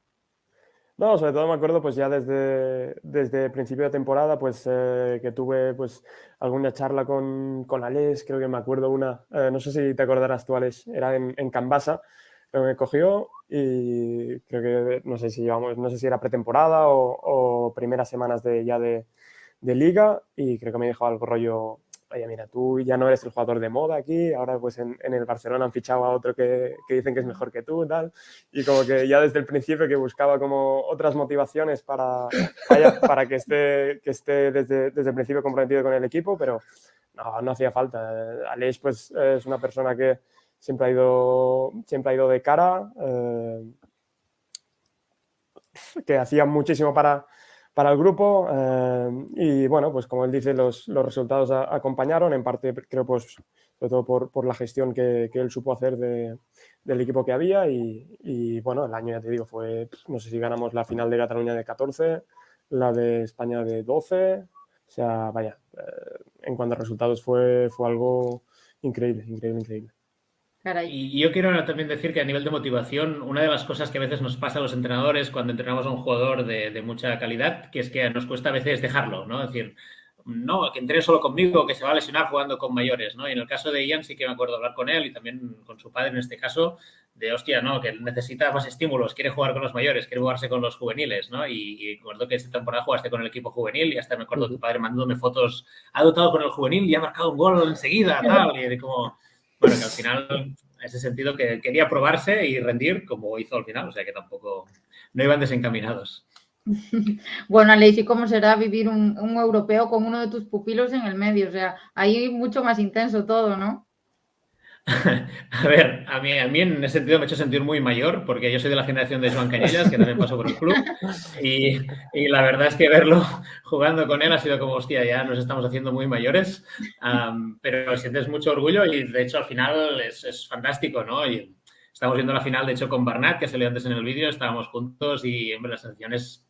No, sobre todo me acuerdo pues ya desde el principio de temporada pues que tuve pues alguna charla con Aleix, creo que me acuerdo una, no sé si te acordarás tú, Aleix, era en Cambasa, pero me cogió y creo que no sé si era pretemporada o primeras semanas de liga y creo que me dijo algo rollo, oye, mira, tú ya no eres el jugador de moda aquí, ahora pues en el Barcelona han fichado a otro que dicen que es mejor que tú y tal, y como que ya desde el principio que buscaba como otras motivaciones para que esté desde el principio comprometido con el equipo, pero no hacía falta. Aleix pues es una persona que siempre ha ido de cara, que hacía muchísimo para el grupo y bueno, pues como él dice, los resultados acompañaron, en parte creo pues sobre todo por la gestión que él supo hacer del equipo que había y bueno, el año ya te digo fue, no sé si ganamos la final de Cataluña de 14, la de España de 12, o sea, vaya, en cuanto a resultados fue algo increíble. Caray. Y yo quiero también decir que a nivel de motivación, una de las cosas que a veces nos pasa a los entrenadores cuando entrenamos a un jugador de mucha calidad, que es que nos cuesta a veces dejarlo, ¿no? Es decir, no, que entrene solo conmigo, que se va a lesionar jugando con mayores, ¿no? Y en el caso de Ian sí que me acuerdo hablar con él y también con su padre en este caso, de hostia, ¿no? Que necesita más estímulos, quiere jugar con los mayores, quiere jugarse con los juveniles, ¿no? Y recuerdo que esta temporada jugaste con el equipo juvenil y hasta me acuerdo tu padre mandándome fotos, ha dotado con el juvenil y ha marcado un gol enseguida, tal, y de como... Bueno, que al final, en ese sentido, que quería probarse y rendir como hizo al final, o sea que tampoco no iban desencaminados. Bueno, Aleix, ¿y cómo será vivir un europeo con uno de tus pupilos en el medio? O sea, ahí mucho más intenso todo, ¿no? A ver, a mí en ese sentido me ha hecho sentir muy mayor, porque yo soy de la generación de Joan Cañellas, que también pasó por el club, y la verdad es que verlo jugando con él ha sido como, hostia, ya nos estamos haciendo muy mayores, pero sientes mucho orgullo y de hecho al final es fantástico, ¿no? Y estamos viendo la final, de hecho, con Bernat, que salió antes en el vídeo, estábamos juntos y, hombre, la sensación es,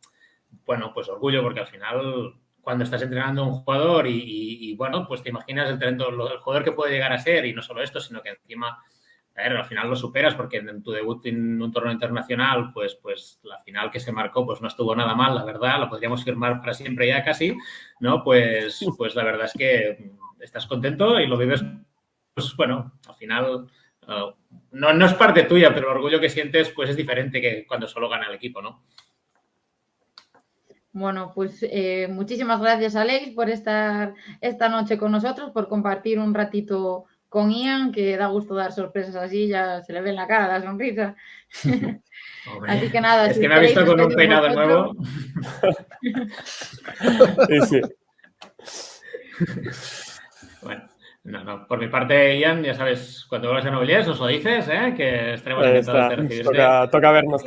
bueno, pues orgullo, porque al final... Cuando estás entrenando a un jugador y bueno, pues te imaginas el talento, el jugador que puede llegar a ser y no solo esto, sino que encima, a ver, al final lo superas porque en tu debut en un torneo internacional, pues la final que se marcó pues no estuvo nada mal, la verdad, la podríamos firmar para siempre ya casi, ¿no? Pues la verdad es que estás contento y lo vives, pues bueno, al final no es parte tuya, pero el orgullo que sientes pues es diferente que cuando solo gana el equipo, ¿no? Bueno, pues muchísimas gracias, Aleix, por estar esta noche con nosotros, por compartir un ratito con Ian, que da gusto dar sorpresas así, ya se le ve en la cara la sonrisa. Hombre, así que nada. Es que me ha visto con un peinado nuevo. Sí. Bueno. No. Por mi parte, Ian, ya sabes, cuando vuelvas a Novelés nos lo dices, que estaremos encantados de recibirte. Toca vernos,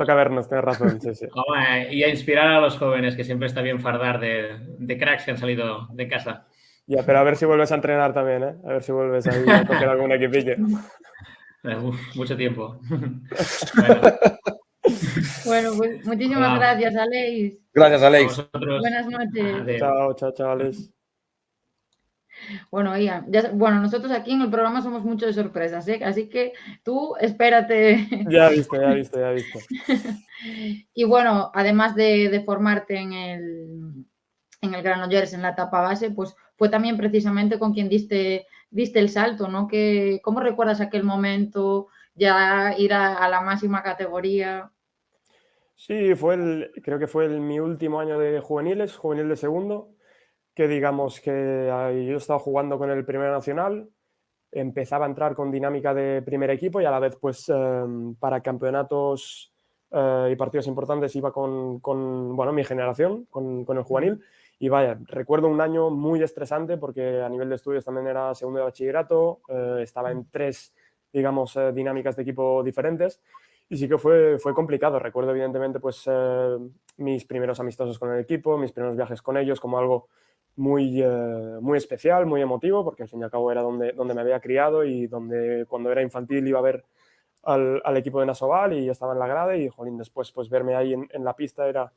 tienes razón, sí. Y a inspirar a los jóvenes, que siempre está bien fardar de cracks que han salido de casa. Ya, pero a ver si vuelves a entrenar también, A ver si vuelves ahí a coger algún equipillo. Mucho tiempo. Bueno, pues muchísimas gracias, Aleix. Gracias, Aleix. Buenas noches. Adeu. Chao, Aleix. Bueno, Ian, nosotros aquí en el programa somos mucho de sorpresas, así que tú espérate. Ya he visto. Y bueno, además de formarte en el Granollers en la etapa base, pues fue también precisamente con quien diste el salto, ¿no? ¿Cómo recuerdas aquel momento? ya ir a la máxima categoría. Sí, creo que fue mi último año de juveniles, juvenil de segundo, que digamos que yo estaba jugando con el Primera Nacional, empezaba a entrar con dinámica de primer equipo y a la vez pues para campeonatos y partidos importantes iba con bueno, mi generación, con el juvenil. Y vaya, recuerdo un año muy estresante porque a nivel de estudios también era segundo de bachillerato, estaba en 3, digamos, dinámicas de equipo diferentes y sí que fue complicado. Recuerdo evidentemente pues mis primeros amistosos con el equipo, mis primeros viajes con ellos como algo muy especial, muy emotivo, porque al fin y al cabo era donde me había criado y donde cuando era infantil iba a ver al equipo de Nasoval y estaba en la grada y, jolín, después pues verme ahí en la pista era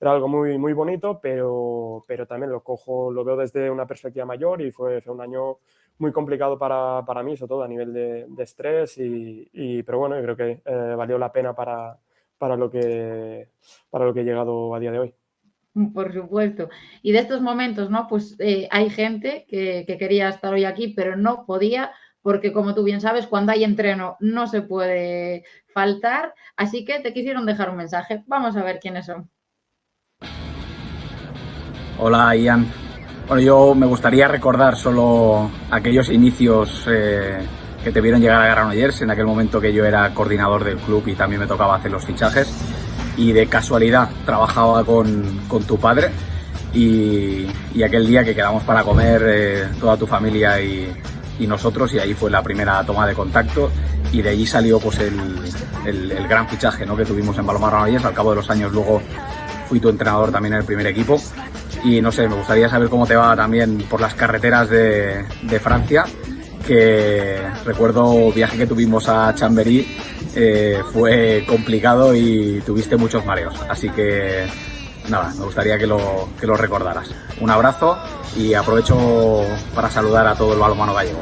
algo muy, muy bonito, pero también lo veo desde una perspectiva mayor y fue un año muy complicado para mí, sobre todo a nivel de estrés pero bueno, yo creo que valió la pena para lo que he llegado a día de hoy. Por supuesto. Y de estos momentos, ¿no? Pues hay gente que quería estar hoy aquí, pero no podía, porque como tú bien sabes, cuando hay entreno no se puede faltar. Así que te quisieron dejar un mensaje. Vamos a ver quiénes son. Hola, Ian. Bueno, yo me gustaría recordar solo aquellos inicios que te vieron llegar a Granollers, en aquel momento que yo era coordinador del club y también me tocaba hacer los fichajes. Y de casualidad trabajaba con tu padre y aquel día que quedamos para comer toda tu familia y nosotros, y ahí fue la primera toma de contacto y de allí salió pues el gran fichaje, ¿no?, que tuvimos en Balonmano Granollers. Al cabo de los años luego fui tu entrenador también en el primer equipo y no sé, me gustaría saber cómo te va también por las carreteras de Francia, que recuerdo viaje que tuvimos a Chambéry, fue complicado y tuviste muchos mareos, así que nada, me gustaría que lo recordaras. Un abrazo y aprovecho para saludar a todo el balonmano gallego.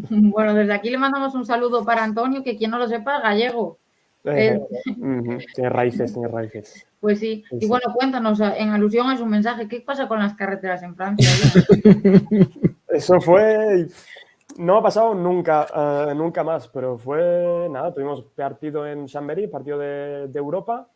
Bueno, desde aquí le mandamos un saludo para Antonio, que quien no lo sepa, gallego. Tiene raíces. Pues sí. Sí, Y bueno, cuéntanos, en alusión a su mensaje, ¿qué pasa con las carreteras en Francia? Eso fue... No ha pasado nunca, nunca más, pero fue nada, tuvimos partido en Chambéry, partido de Europa,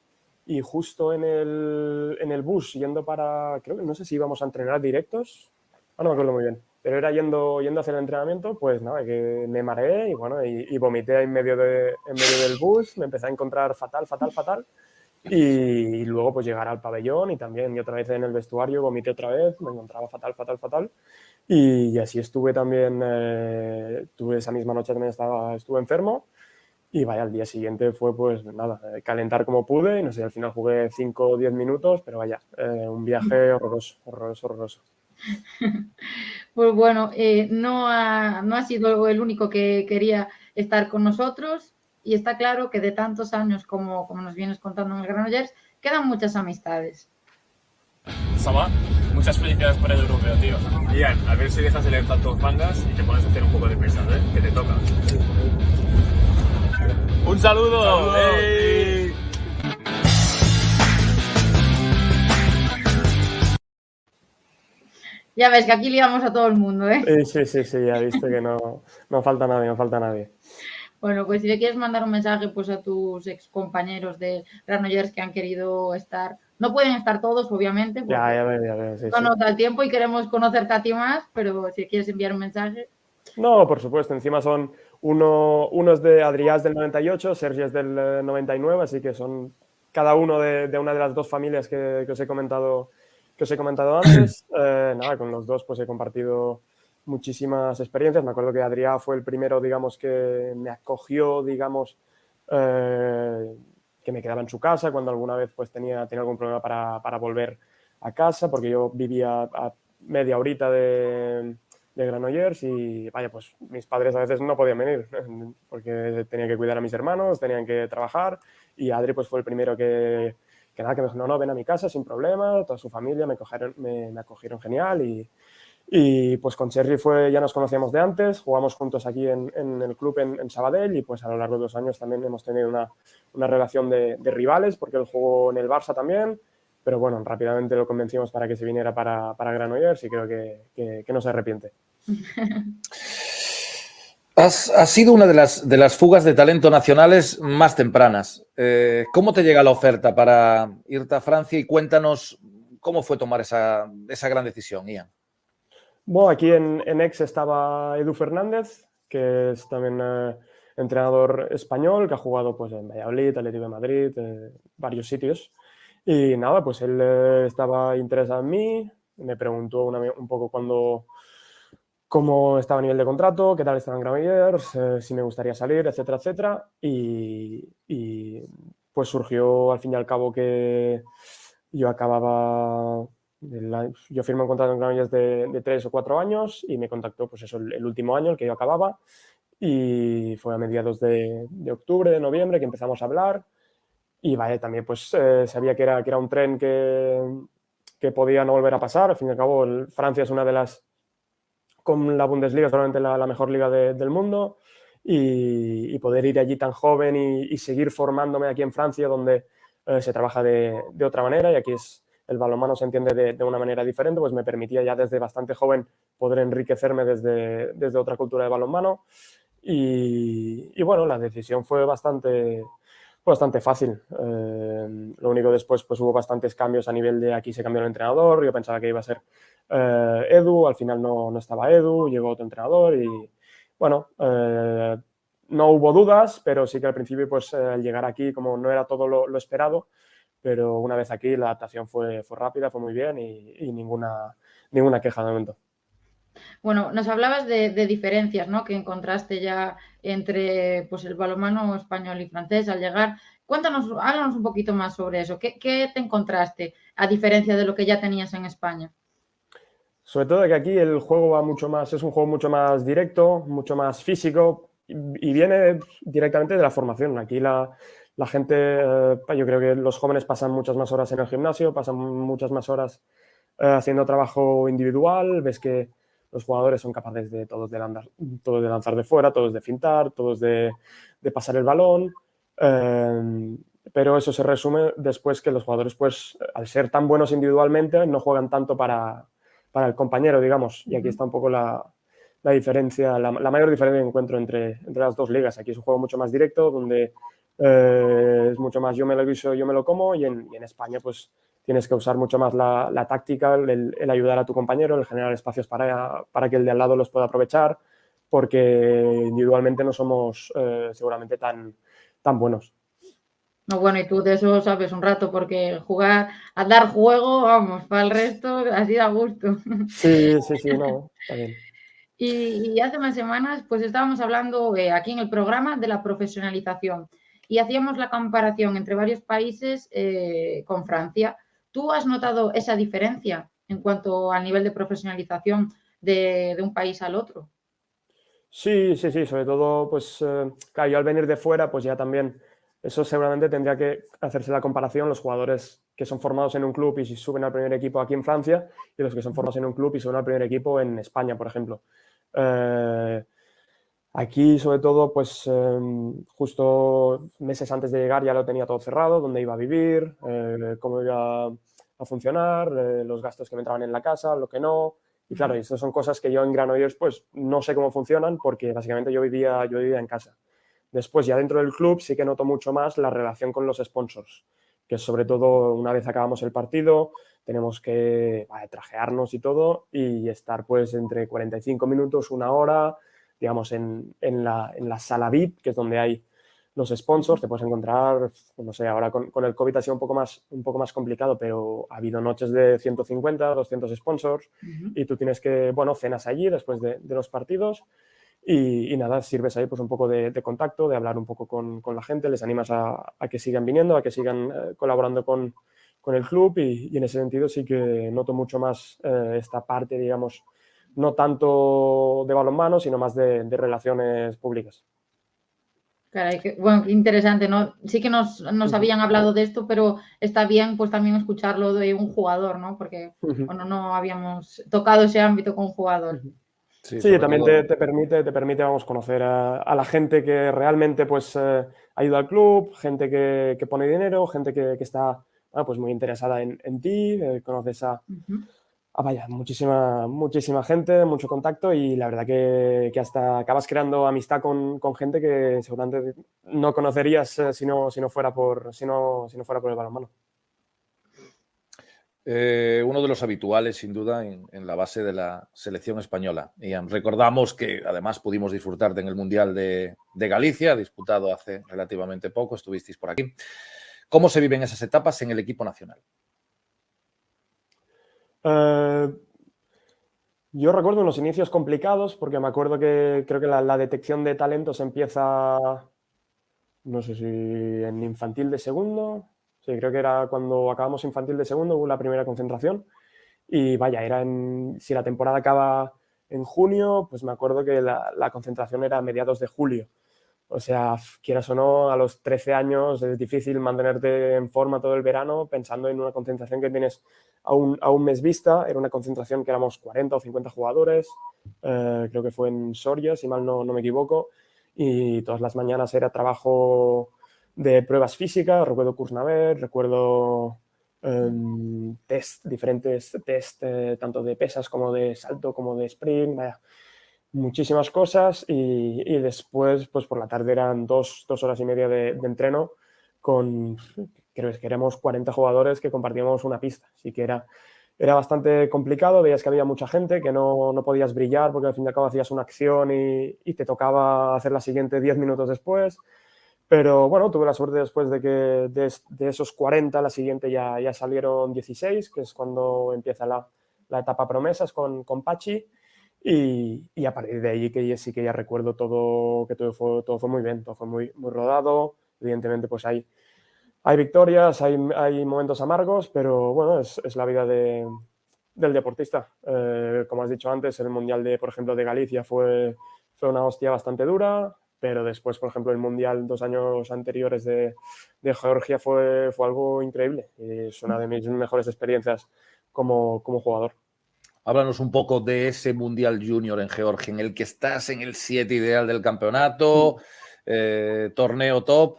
y justo en el bus yendo creo que no sé si íbamos a entrenar directos, no me acuerdo muy bien, pero era yendo a hacer el entrenamiento, pues nada, que me mareé y bueno, y vomité en medio del bus, me empecé a encontrar fatal, y luego pues llegar al pabellón y también, y otra vez en el vestuario vomité otra vez, me encontraba fatal. Y así estuve también, tuve esa misma noche también estuve enfermo y vaya, al día siguiente fue pues nada, calentar como pude y no sé, al final jugué 5 o 10 minutos, pero vaya, un viaje horroroso. Pues bueno, no ha sido el único que quería estar con nosotros y está claro que de tantos años como nos vienes contando en el Granollers, quedan muchas amistades. Saba, muchas felicidades por el europeo, tío. Ian, a ver si dejas de leer tantos mangas y te pones a hacer un poco de pesas, ¿eh? Que te toca. ¡Un saludo! ¡Hey! Ya ves que aquí liamos a todo el mundo, ¿eh? Sí, ya he visto que no falta nadie. Bueno, pues si le quieres mandar un mensaje pues a tus ex compañeros de Granollers que han querido estar, no pueden estar todos, obviamente, porque Ya veo, sí. no nos da el tiempo y queremos conocerte a ti más, pero si quieres enviar un mensaje. No, por supuesto, encima son uno es de Adrià del 98, Sergi es del 99, así que son cada uno de una de las dos familias que os he comentado antes. Nada, con los dos pues he compartido muchísimas experiencias. Me acuerdo que Adrià fue el primero, digamos, que me acogió, digamos, que me quedaba en su casa cuando alguna vez pues tenía algún problema para volver a casa, porque yo vivía a media horita de Granollers y vaya, pues mis padres a veces no podían venir porque tenían que cuidar a mis hermanos, tenían que trabajar y Adri pues fue el primero que me dijo, no, ven a mi casa sin problema, toda su familia me acogieron genial y pues con Sergi ya nos conocíamos de antes, jugamos juntos aquí en el club en Sabadell y pues a lo largo de los años también hemos tenido una relación de rivales porque él jugó en el Barça también pero bueno, rápidamente lo convencimos para que se viniera para Granollers y creo que no se arrepiente. Has sido una de las fugas de talento nacionales más tempranas. ¿Cómo te llega la oferta para irte a Francia? Y cuéntanos cómo fue tomar esa gran decisión, Ian. Bueno, aquí en Aix estaba Edu Fernández, que es también entrenador español, que ha jugado pues, en Valladolid, Atlético de Madrid, varios sitios. Y nada, pues él estaba interesado en mí, me preguntó un poco cómo estaba a nivel de contrato, qué tal estaban Granollers, si me gustaría salir, etcétera, etcétera. Y pues surgió al fin y al cabo que yo acababa... Yo firmé un contrato en Granollers de 3 o 4 años y me contactó pues eso, el último año, el que yo acababa, y fue a mediados de octubre, de noviembre, que empezamos a hablar. Y vaya, también pues sabía que era un tren que podía no volver a pasar. Al fin y al cabo, Francia es una de las, con la Bundesliga, solamente la mejor liga del mundo, y poder ir allí tan joven y seguir formándome aquí en Francia, donde se trabaja de otra manera, y aquí el balonmano se entiende de una manera diferente, pues me permitía ya desde bastante joven poder enriquecerme desde otra cultura de balonmano. Y bueno, la decisión fue bastante fácil. Lo único después pues hubo bastantes cambios a nivel de aquí se cambió el entrenador, yo pensaba que iba a ser Edu, al final no estaba Edu, llegó otro entrenador y bueno, no hubo dudas, pero sí que al principio pues al llegar aquí como no era todo lo esperado, pero una vez aquí la adaptación fue rápida, fue muy bien y ninguna queja de momento. Bueno, nos hablabas de diferencias, ¿no?, que encontraste ya entre pues, el balonmano español y francés al llegar. Háblanos un poquito más sobre eso. ¿Qué te encontraste a diferencia de lo que ya tenías en España? Sobre todo que aquí el juego va mucho más, es un juego mucho más directo, mucho más físico y viene directamente de la formación. Aquí la gente, yo creo que los jóvenes pasan muchas más horas en el gimnasio, pasan muchas más horas haciendo trabajo individual, ves que los jugadores son capaces de todos de lanzar de fuera, todos de fintar, todos de pasar el balón, pero eso se resume después que los jugadores, pues, al ser tan buenos individualmente, no juegan tanto para el compañero, digamos, y aquí está un poco la diferencia, la mayor diferencia que encuentro entre las dos ligas. Aquí es un juego mucho más directo, donde es mucho más yo me lo guiso, yo me lo como, y en España, pues, tienes que usar mucho más la táctica, el ayudar a tu compañero, el generar espacios para que el de al lado los pueda aprovechar, porque individualmente no somos seguramente tan buenos. No, bueno, y tú de eso sabes un rato, porque jugar a dar juego, vamos, para el resto, así da gusto. Sí, no, está bien. Y hace unas semanas, pues estábamos hablando aquí en el programa de la profesionalización y hacíamos la comparación entre varios países con Francia. ¿Tú has notado esa diferencia en cuanto al nivel de profesionalización de un país al otro? Sí, sobre todo, pues, claro, yo al venir de fuera, pues ya también, eso seguramente tendría que hacerse la comparación, los jugadores que son formados en un club y si suben al primer equipo aquí en Francia y los que son formados en un club y suben al primer equipo en España, por ejemplo. Aquí, sobre todo, pues justo meses antes de llegar ya lo tenía todo cerrado, dónde iba a vivir, cómo iba a funcionar, los gastos que me entraban en la casa, lo que no. Y claro, estas son cosas que yo en Granollers pues no sé cómo funcionan porque básicamente yo vivía en casa. Después, ya dentro del club, sí que noto mucho más la relación con los sponsors, que sobre todo una vez acabamos el partido, tenemos que trajearnos y todo y estar pues entre 45 minutos, una hora, digamos, en la sala VIP, que es donde hay los sponsors. Te puedes encontrar, no sé, ahora con el COVID ha sido un poco más complicado, pero ha habido noches de 150, 200 sponsors y tú tienes que, bueno, cenas allí después de los partidos y nada, sirves ahí pues un poco de contacto, de hablar un poco con la gente, les animas a que sigan viniendo, a que sigan colaborando con el club y en ese sentido sí que noto mucho más esta parte, digamos, no tanto de balonmano, sino más de relaciones públicas. Caray, bueno, qué interesante, ¿no? Sí que nos habían hablado de esto, pero está bien pues también escucharlo de un jugador, ¿no? Porque, bueno, no habíamos tocado ese ámbito con un jugador. Sí, también te permite, vamos, conocer a la gente que realmente pues ayuda al club, gente que pone dinero, gente que está pues muy interesada en ti, conoces a vaya, muchísima gente, mucho contacto y la verdad que hasta acabas creando amistad con gente que seguramente no conocerías si no fuera por el balonmano. Uno de los habituales, sin duda, en la base de la selección española. Ian, recordamos que además pudimos disfrutar en el Mundial de Galicia, disputado hace relativamente poco, estuvisteis por aquí. ¿Cómo se viven esas etapas en el equipo nacional? Yo recuerdo unos inicios complicados porque me acuerdo que creo que la detección de talentos empieza, no sé si en infantil de segundo, sí, creo que era cuando acabamos infantil de segundo, hubo la primera concentración y vaya, si la temporada acaba en junio, pues me acuerdo que la concentración era a mediados de julio. O sea, quieras o no, a los 13 años es difícil mantenerte en forma todo el verano pensando en una concentración que tienes a un mes vista. Era una concentración que éramos 40 o 50 jugadores, creo que fue en Soria, si mal no me equivoco, y todas las mañanas era trabajo de pruebas físicas, recuerdo Kursnaver, recuerdo diferentes test, tanto de pesas como de salto, como de sprint, vaya, muchísimas cosas y después pues por la tarde eran 2 horas y media de entreno con, creo que éramos 40 jugadores que compartíamos una pista, así que era bastante complicado, veías que había mucha gente, que no podías brillar porque al fin y al cabo hacías una acción y te tocaba hacer la siguiente 10 minutos después, pero bueno, tuve la suerte después de que de esos 40 la siguiente ya salieron 16, que es cuando empieza la etapa promesas con Pachi. Y a partir de ahí que sí que ya recuerdo todo fue muy bien, todo fue muy rodado. Evidentemente pues hay victorias, hay momentos amargos, pero bueno, es la vida del deportista. Como has dicho antes, el Mundial por ejemplo, de Galicia fue una hostia bastante dura, pero después, por ejemplo, el Mundial 2 años anteriores de Georgia fue algo increíble y es una de mis mejores experiencias como jugador. Háblanos un poco de ese Mundial Junior en Georgia, en el que estás en el 7 ideal del campeonato, torneo top.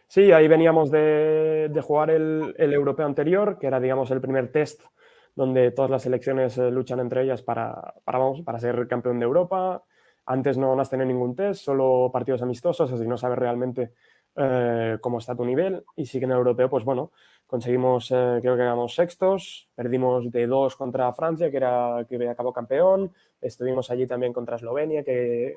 Sí, ahí veníamos de jugar el europeo anterior, que era, digamos, el primer test donde todas las selecciones luchan entre ellas para ser campeón de Europa. Antes no has tenido ningún test, solo partidos amistosos, así no sabes realmente cómo está tu nivel. Y sí que en el europeo, pues bueno, conseguimos, creo que éramos sextos, perdimos de 2 contra Francia, que acabó campeón. Estuvimos allí también contra Eslovenia, que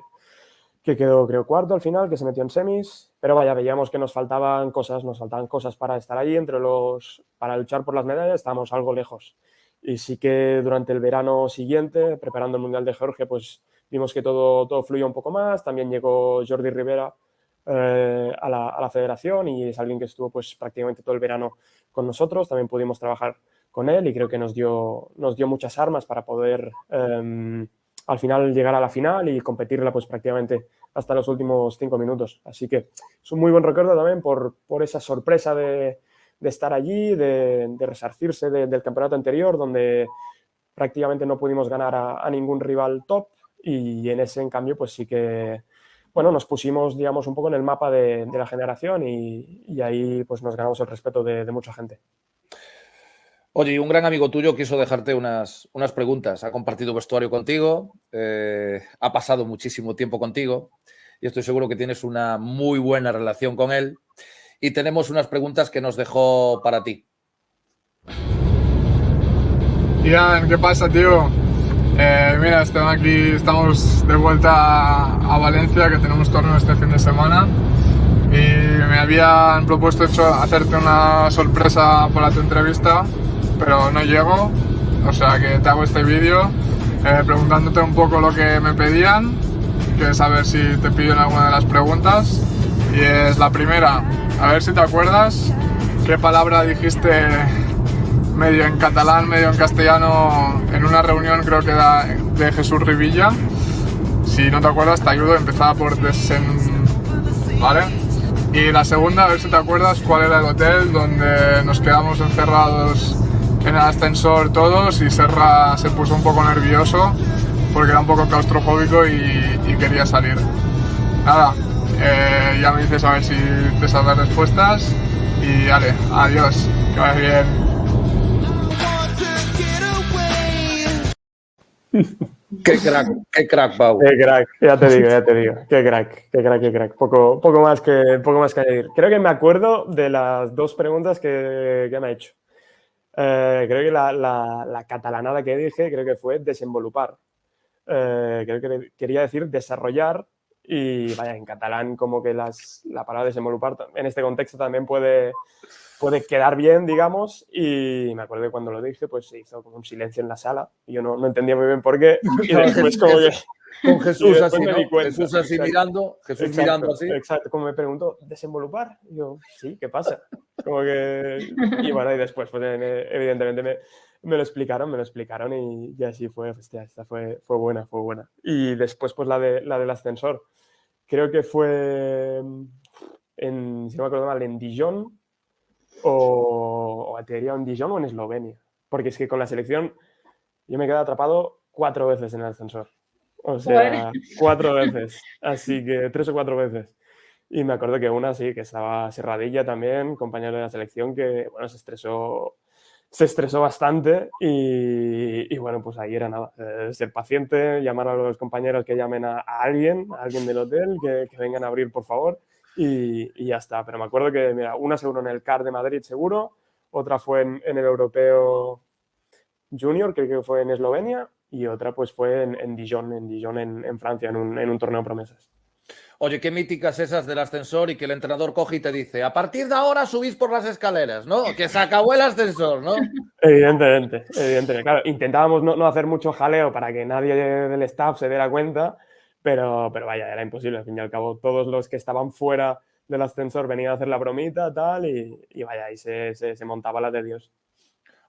quedó, creo, cuarto al final, que se metió en semis. Pero vaya, veíamos que nos faltaban cosas para estar allí, para luchar por las medallas, estábamos algo lejos. Y sí que durante el verano siguiente, preparando el Mundial de Georgia, pues vimos que todo fluyó un poco más. También llegó Jordi Rivera a la federación y es alguien que estuvo pues prácticamente todo el verano con nosotros. También pudimos trabajar con él y creo que nos dio muchas armas para poder al final llegar a la final y competirla pues prácticamente hasta los últimos 5 minutos. Así que es un muy buen recuerdo también por esa sorpresa de estar allí, de resarcirse del campeonato anterior, donde prácticamente no pudimos ganar a ningún rival top y en ese, en cambio, pues sí que bueno, nos pusimos, digamos, un poco en el mapa de la generación y ahí pues nos ganamos el respeto de mucha gente. Oye, y un gran amigo tuyo quiso dejarte unas preguntas. Ha compartido vestuario contigo, ha pasado muchísimo tiempo contigo y estoy seguro que tienes una muy buena relación con él. Y tenemos unas preguntas que nos dejó para ti. Ian, ¿qué pasa, tío? Mira, estamos de vuelta a Valencia, que tenemos torneo este fin de semana y me habían propuesto hacerte una sorpresa para tu entrevista, pero no llego, o sea que te hago este vídeo preguntándote un poco lo que me pedían, que es a ver si te piden alguna de las preguntas. Y es la primera, a ver si te acuerdas qué palabra dijiste medio en catalán, medio en castellano en una reunión, creo que era de Jesús Rivilla. Si no te acuerdas, te ayudo, empezaba por ¿vale? Y la segunda, a ver si te acuerdas cuál era el hotel donde nos quedamos encerrados en el ascensor todos y Serra se puso un poco nervioso porque era un poco claustrofóbico y quería salir. Nada, Ya me dices a ver si te salen las respuestas. Y vale, adiós, que vaya bien. Qué crack, Pau. Qué crack, ya te digo, qué crack. Poco más que añadir. Creo que me acuerdo de las dos preguntas que me ha hecho. Creo que la catalanada que dije, creo que fue desenvolupar. Creo que quería decir desarrollar y vaya, en catalán como que la palabra desenvolupar en este contexto también puede quedar bien, digamos, y me acuerdo que cuando lo dije pues se hizo como un silencio en la sala y yo no entendía muy bien por qué y después como que... Con Jesús así, me ¿no? di cuenta. Jesús así Exacto. mirando, Jesús Exacto, mirando así. Exacto, como me preguntó, ¿desenvolupar? Y yo, sí, ¿qué pasa? Como que... Y bueno, y después pues evidentemente me lo explicaron y así fue, hostia, esta fue buena. Y después pues la del ascensor, creo que fue si no me acuerdo mal, en Dijon o te diría en Dijon o en Eslovenia, porque es que con la selección yo me quedé atrapado 4 veces en el ascensor. O sea, 4 veces. Así que 3 o 4 veces. Y me acuerdo que una sí, que estaba Serradilla también, compañero de la selección, que bueno, se estresó bastante y bueno, pues ahí era nada, ser paciente, llamar a los compañeros que llamen a alguien del hotel, que vengan a abrir por favor y ya está. Pero me acuerdo que, mira, una seguro en el CAR de Madrid seguro, otra fue en el Europeo Junior, creo que fue en Eslovenia, y otra pues fue en Dijon, en Francia, en un torneo promesas. Oye, qué míticas esas del ascensor y que el entrenador coge y te dice, a partir de ahora subís por las escaleras, ¿no? Que se acabó el ascensor, ¿no? Evidentemente. Claro, intentábamos no hacer mucho jaleo para que nadie del staff se diera cuenta, pero vaya, era imposible. Al fin y al cabo, todos los que estaban fuera del ascensor venían a hacer la bromita, tal, y vaya, ahí se montaba la de Dios.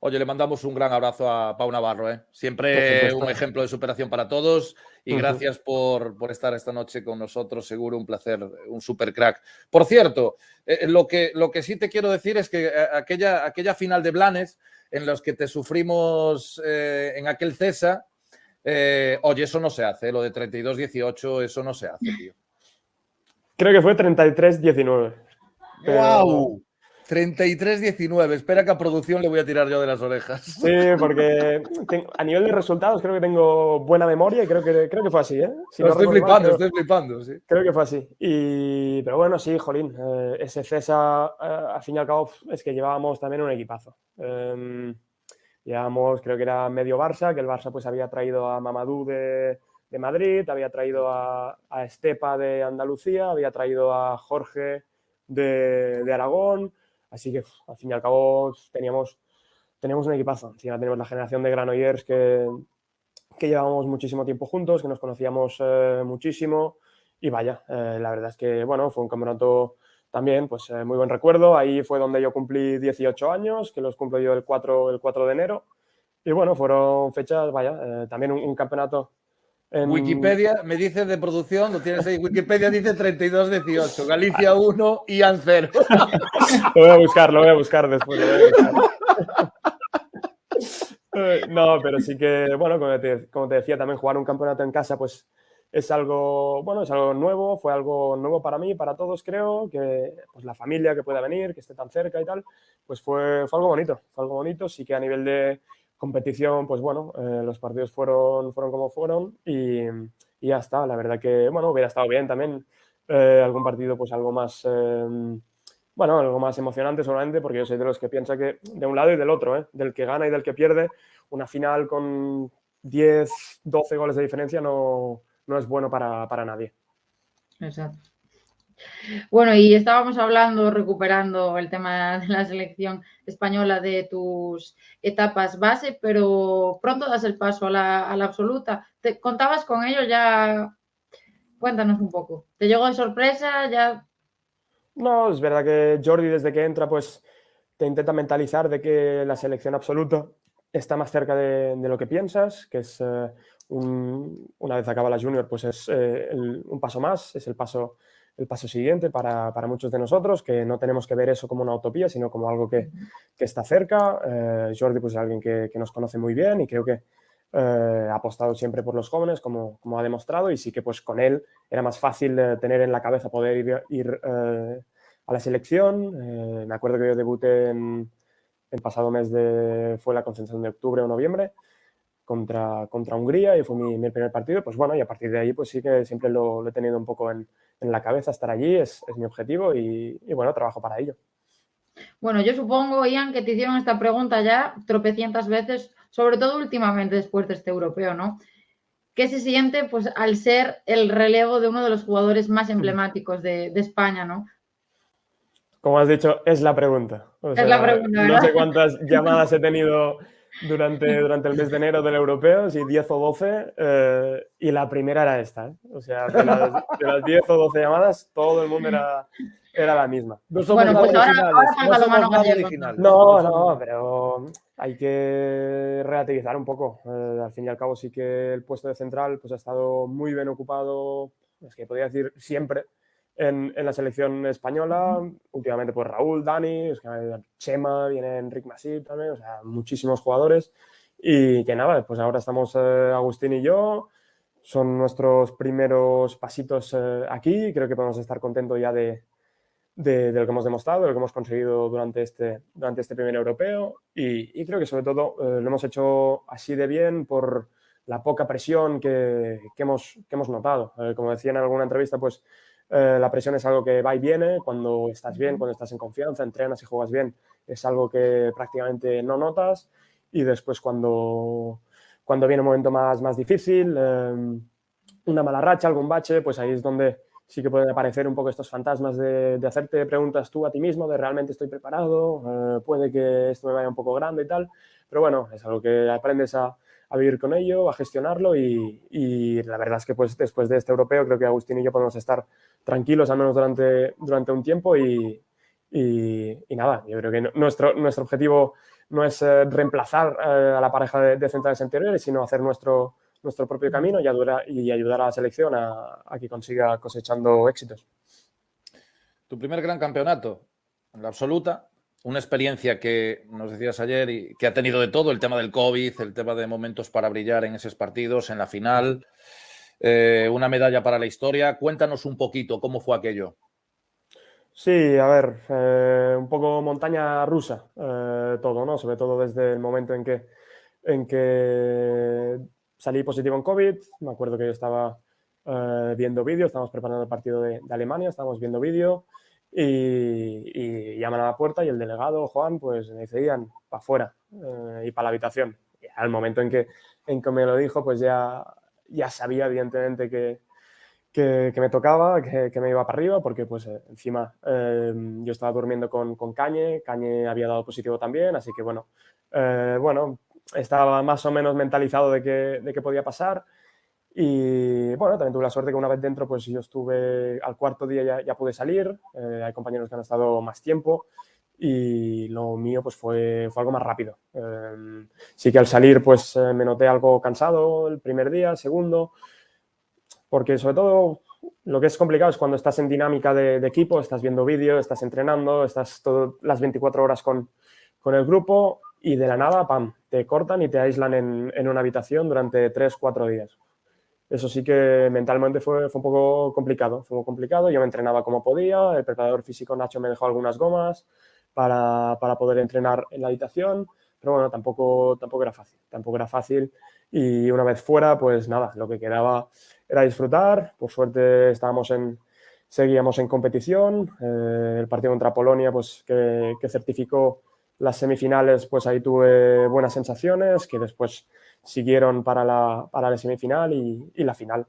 Oye, le mandamos un gran abrazo a Pau Navarro, ¿eh? Siempre un ejemplo de superación para todos y gracias por estar esta noche con nosotros, seguro un placer, un super crack. Por cierto, lo que sí te quiero decir es que aquella final de Blanes en los que te sufrimos en aquel CESA, oye, eso no se hace, lo de 32-18, eso no se hace, tío. Creo que fue 33-19. ¡Guau! 33-19. Espera que a producción le voy a tirar yo de las orejas. Sí, porque a nivel de resultados creo que tengo buena memoria y creo que fue así, ¿eh? Si estoy flipando, sí. Creo que fue así. Pero bueno, sí, jolín, ese CESA, al fin y al cabo, es que llevábamos también un equipazo. Llevábamos, creo que era medio Barça, que el Barça pues había traído a Mamadou de Madrid, había traído a Estepa de Andalucía, había traído a Jorge de Aragón. Así que, al fin y al cabo, teníamos un equipazo. Encima tenemos la generación de Granollers que llevábamos muchísimo tiempo juntos, que nos conocíamos muchísimo. Y vaya, la verdad es que, bueno, fue un campeonato también, pues muy buen recuerdo. Ahí fue donde yo cumplí 18 años, que los cumplo yo el 4 de enero. Y bueno, fueron fechas, vaya, también un campeonato. Wikipedia, me dice de producción, lo tienes ahí, Wikipedia dice 32-18, Galicia 1, Ian 0. Lo voy a buscar después. No, pero sí que, bueno, como te decía, también jugar un campeonato en casa, pues es algo, bueno, es algo nuevo, fue algo nuevo para mí, para todos creo, que pues la familia que pueda venir, que esté tan cerca y tal, pues fue algo bonito, sí que a nivel de competición, pues bueno, los partidos fueron como fueron y ya está. La verdad que, bueno, hubiera estado bien también algún partido, pues algo más, algo más emocionante solamente, porque yo soy de los que piensa que de un lado y del otro, del que gana y del que pierde, una final con 10, 12 goles de diferencia no es bueno para nadie. Exacto. Bueno, y estábamos recuperando el tema de la selección española de tus etapas base, pero pronto das el paso a la absoluta. ¿Te contabas con ello ya? Cuéntanos un poco. ¿Te llegó de sorpresa? Ya... No, es verdad que Jordi desde que entra pues te intenta mentalizar de que la selección absoluta está más cerca de lo que piensas, que es una vez acaba la Junior pues es un paso más, es el paso siguiente para muchos de nosotros, que no tenemos que ver eso como una utopía, sino como algo que está cerca. Jordi pues es alguien que nos conoce muy bien y creo que ha apostado siempre por los jóvenes, como ha demostrado, y sí que pues con él era más fácil tener en la cabeza poder ir a la selección. Me acuerdo que yo debuté en pasado mes fue la concentración de octubre o noviembre contra Hungría y fue mi primer partido. Pues bueno, y a partir de ahí pues sí que siempre lo he tenido un poco en la cabeza, estar allí es mi objetivo y bueno, trabajo para ello. Bueno, yo supongo, Ian, que te hicieron esta pregunta ya tropecientas veces, sobre todo últimamente después de este europeo, ¿no? ¿Qué se siente pues, al ser el relevo de uno de los jugadores más emblemáticos de España, ¿no? Como has dicho, es la pregunta. O sea, Es la pregunta, no ¿verdad? sé cuántas llamadas he tenido durante el mes de enero del europeo, si 10 o 12, y la primera era esta. ¿Eh? O sea, de las 10 o 12 llamadas, todo el mundo era la misma. No somos Bueno, nada pues ahora originales. pasa No lo somos mano nada gallego. originales. No, pero hay que relativizar un poco. Al fin y al cabo sí que el puesto de central pues, ha estado muy bien ocupado, es que podría decir siempre, en la selección española. Últimamente pues Raúl, Dani, es que Chema, viene Enric Masip también, o sea, muchísimos jugadores. Y que nada, pues ahora estamos Agustín y yo. Son nuestros primeros pasitos aquí. Creo que podemos estar contentos ya de lo que hemos demostrado, de lo que hemos conseguido durante este primer europeo y creo que sobre todo lo hemos hecho así de bien por la poca presión que hemos notado. Como decía en alguna entrevista, pues la presión es algo que va y viene. Cuando estás bien, cuando estás en confianza, entrenas y juegas bien, es algo que prácticamente no notas y después cuando viene un momento más difícil, una mala racha, algún bache, pues ahí es donde sí que pueden aparecer un poco estos fantasmas de hacerte preguntas tú a ti mismo, de realmente estoy preparado, puede que esto me vaya un poco grande y tal, pero bueno, es algo que aprendes a vivir con ello, a gestionarlo y la verdad es que pues después de este europeo creo que Agustín y yo podemos estar tranquilos al menos durante un tiempo y nada, yo creo que nuestro objetivo no es reemplazar a la pareja de centrales anteriores, sino hacer nuestro propio camino y ayudar a la selección a que consiga cosechando éxitos. Tu primer gran campeonato, en la absoluta, una experiencia que nos decías ayer y que ha tenido de todo, el tema del COVID, el tema de momentos para brillar en esos partidos, en la final, una medalla para la historia. Cuéntanos un poquito cómo fue aquello. Sí, a ver, un poco montaña rusa todo, ¿no? Sobre todo desde el momento en que salí positivo en COVID. Me acuerdo que yo estaba viendo vídeo, estábamos preparando el partido de Alemania, estábamos viendo vídeo y llaman a la puerta y el delegado, Juan, pues me dice, Ian, para afuera y para la habitación. Y al momento en que me lo dijo, pues ya sabía evidentemente que me tocaba, que me iba para arriba, porque pues encima yo estaba durmiendo con Cañe había dado positivo también, así que bueno, estaba más o menos mentalizado de que podía pasar y bueno, también tuve la suerte que una vez dentro pues yo estuve al cuarto día ya pude salir, hay compañeros que han estado más tiempo y lo mío pues fue algo más rápido. Sí que al salir pues me noté algo cansado el primer día, el segundo, porque sobre todo lo que es complicado es cuando estás en dinámica de equipo, estás viendo vídeo, estás entrenando, estás las 24 horas con el grupo y de la nada, ¡pam!, te cortan y te aíslan en una habitación durante 3-4 días. Eso sí que mentalmente fue un poco complicado. Fue muy complicado. Yo me entrenaba como podía. El preparador físico Nacho me dejó algunas gomas para poder entrenar en la habitación. Pero bueno, tampoco era fácil. Tampoco era fácil. Y una vez fuera, pues nada, lo que quedaba era disfrutar. Por suerte seguíamos en competición. El partido contra Polonia, pues que certificó las semifinales, pues ahí tuve buenas sensaciones, que después siguieron para la semifinal y la final.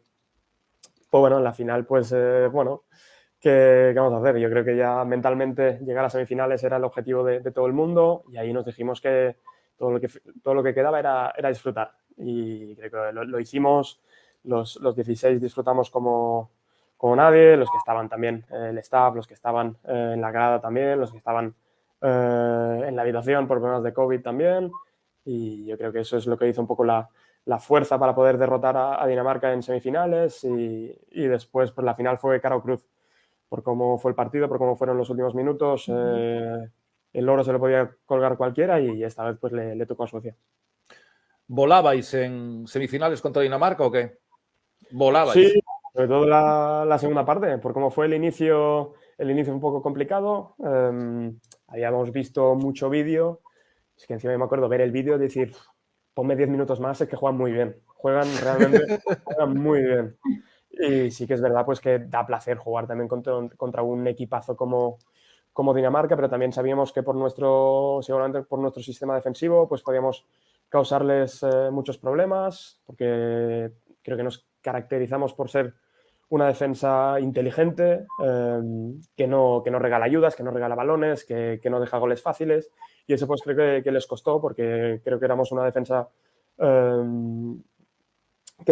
Pues bueno, en la final, pues bueno, ¿qué vamos a hacer? Yo creo que ya mentalmente llegar a semifinales era el objetivo de todo el mundo y ahí nos dijimos que todo lo que quedaba era disfrutar. Y creo que lo hicimos, los 16 disfrutamos como nadie, los que estaban también, el staff, los que estaban en la grada también, los que estaban en la habitación por problemas de COVID también. Y yo creo que eso es lo que hizo un poco la fuerza para poder derrotar a Dinamarca en semifinales y después pues la final fue cara o cruz por cómo fue el partido, por cómo fueron los últimos minutos. El oro se lo podía colgar cualquiera y esta vez pues le tocó a Suecia. ¿Volabais en semifinales contra Dinamarca o qué? ¿Volabais? Sí, sobre todo la segunda parte, por cómo fue el inicio un poco complicado. Habíamos visto mucho vídeo. Es que encima yo me acuerdo ver el vídeo y decir, ponme 10 minutos más, es que juegan muy bien. Realmente juegan muy bien. Y sí que es verdad pues que da placer jugar también contra un equipazo como Dinamarca, pero también sabíamos que seguramente por nuestro sistema defensivo pues podíamos causarles muchos problemas, porque creo que nos caracterizamos por ser una defensa inteligente, que no regala ayudas, que no regala balones, que no deja goles fáciles, y eso pues creo que les costó, porque creo que éramos una defensa que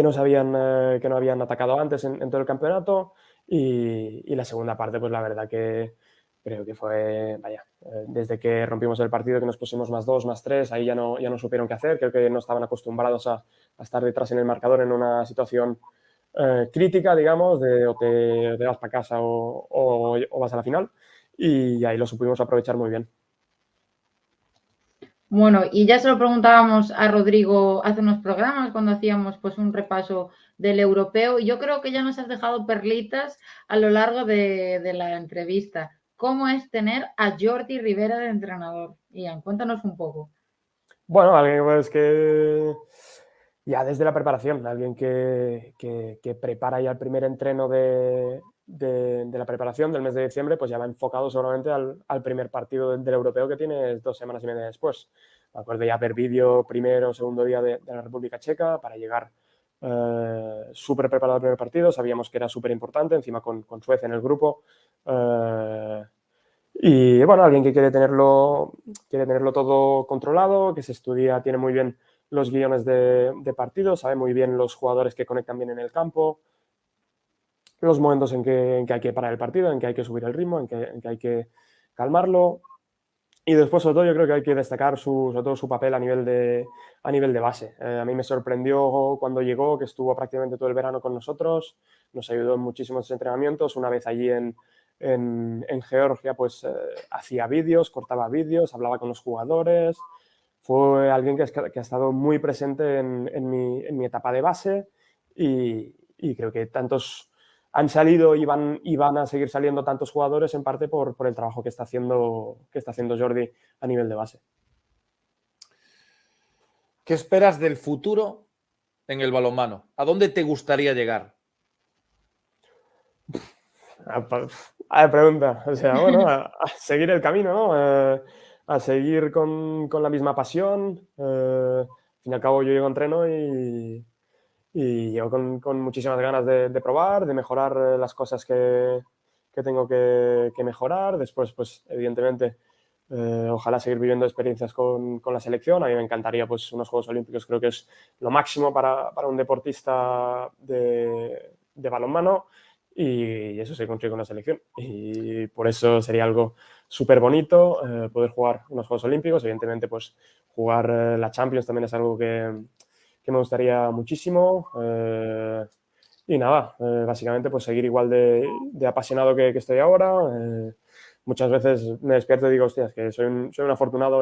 no habían atacado antes en todo el campeonato, y la segunda parte pues la verdad que creo que fue, desde que rompimos el partido, que nos pusimos +2, +3, ahí ya no supieron qué hacer. Creo que no estaban acostumbrados a estar detrás en el marcador en una situación crítica, digamos, de o te vas para casa o vas a la final, y ahí lo supimos aprovechar muy bien. Bueno, y ya se lo preguntábamos a Rodrigo hace unos programas cuando hacíamos pues un repaso del europeo, y yo creo que ya nos has dejado perlitas a lo largo de la entrevista. ¿Cómo es tener a Jordi Ribera de entrenador? Ian, cuéntanos un poco. Bueno, alguien pues que ya desde la preparación, alguien que prepara ya el primer entreno de la preparación del mes de diciembre, pues ya va enfocado seguramente al primer partido del europeo que tienes 2 semanas y media después. Me acuerdo ya ver vídeo primero o segundo día de la República Checa para llegar súper preparado al primer partido. Sabíamos que era súper importante, encima con Suecia en el grupo. Y bueno, alguien que quiere tenerlo todo controlado, que se estudia, tiene muy bien los guiones de partido, sabe muy bien los jugadores que conectan bien en el campo, los momentos en que hay que parar el partido, en que hay que subir el ritmo, en que hay que calmarlo. Y después, sobre todo, yo creo que hay que destacar sobre todo su papel a nivel de base. A mí me sorprendió cuando llegó, que estuvo prácticamente todo el verano con nosotros, nos ayudó en muchísimos entrenamientos. Una vez allí en Georgia, pues hacía vídeos, cortaba vídeos, hablaba con los jugadores. Fue alguien que ha estado muy presente en mi etapa de base, y creo que tantos han salido y van a seguir saliendo tantos jugadores en parte por el trabajo que está haciendo Jordi a nivel de base. ¿Qué esperas del futuro en el balonmano? ¿A dónde te gustaría llegar? A ver, pregunta. O sea, bueno, a seguir el camino, ¿no? A seguir con la misma pasión. Al fin y al cabo yo llego a entreno y llego con muchísimas ganas de probar, de mejorar las cosas que tengo que mejorar. Después, pues evidentemente, ojalá seguir viviendo experiencias con la selección. A mí me encantaría pues unos Juegos Olímpicos, creo que es lo máximo para un deportista de balonmano, y eso se consigue con la selección. Y por eso sería algo súper bonito poder jugar unos Juegos Olímpicos. Evidentemente, pues jugar la Champions también es algo que me gustaría muchísimo. Y nada, básicamente pues seguir igual de apasionado que estoy ahora. Muchas veces me despierto y digo, hostias, que soy un afortunado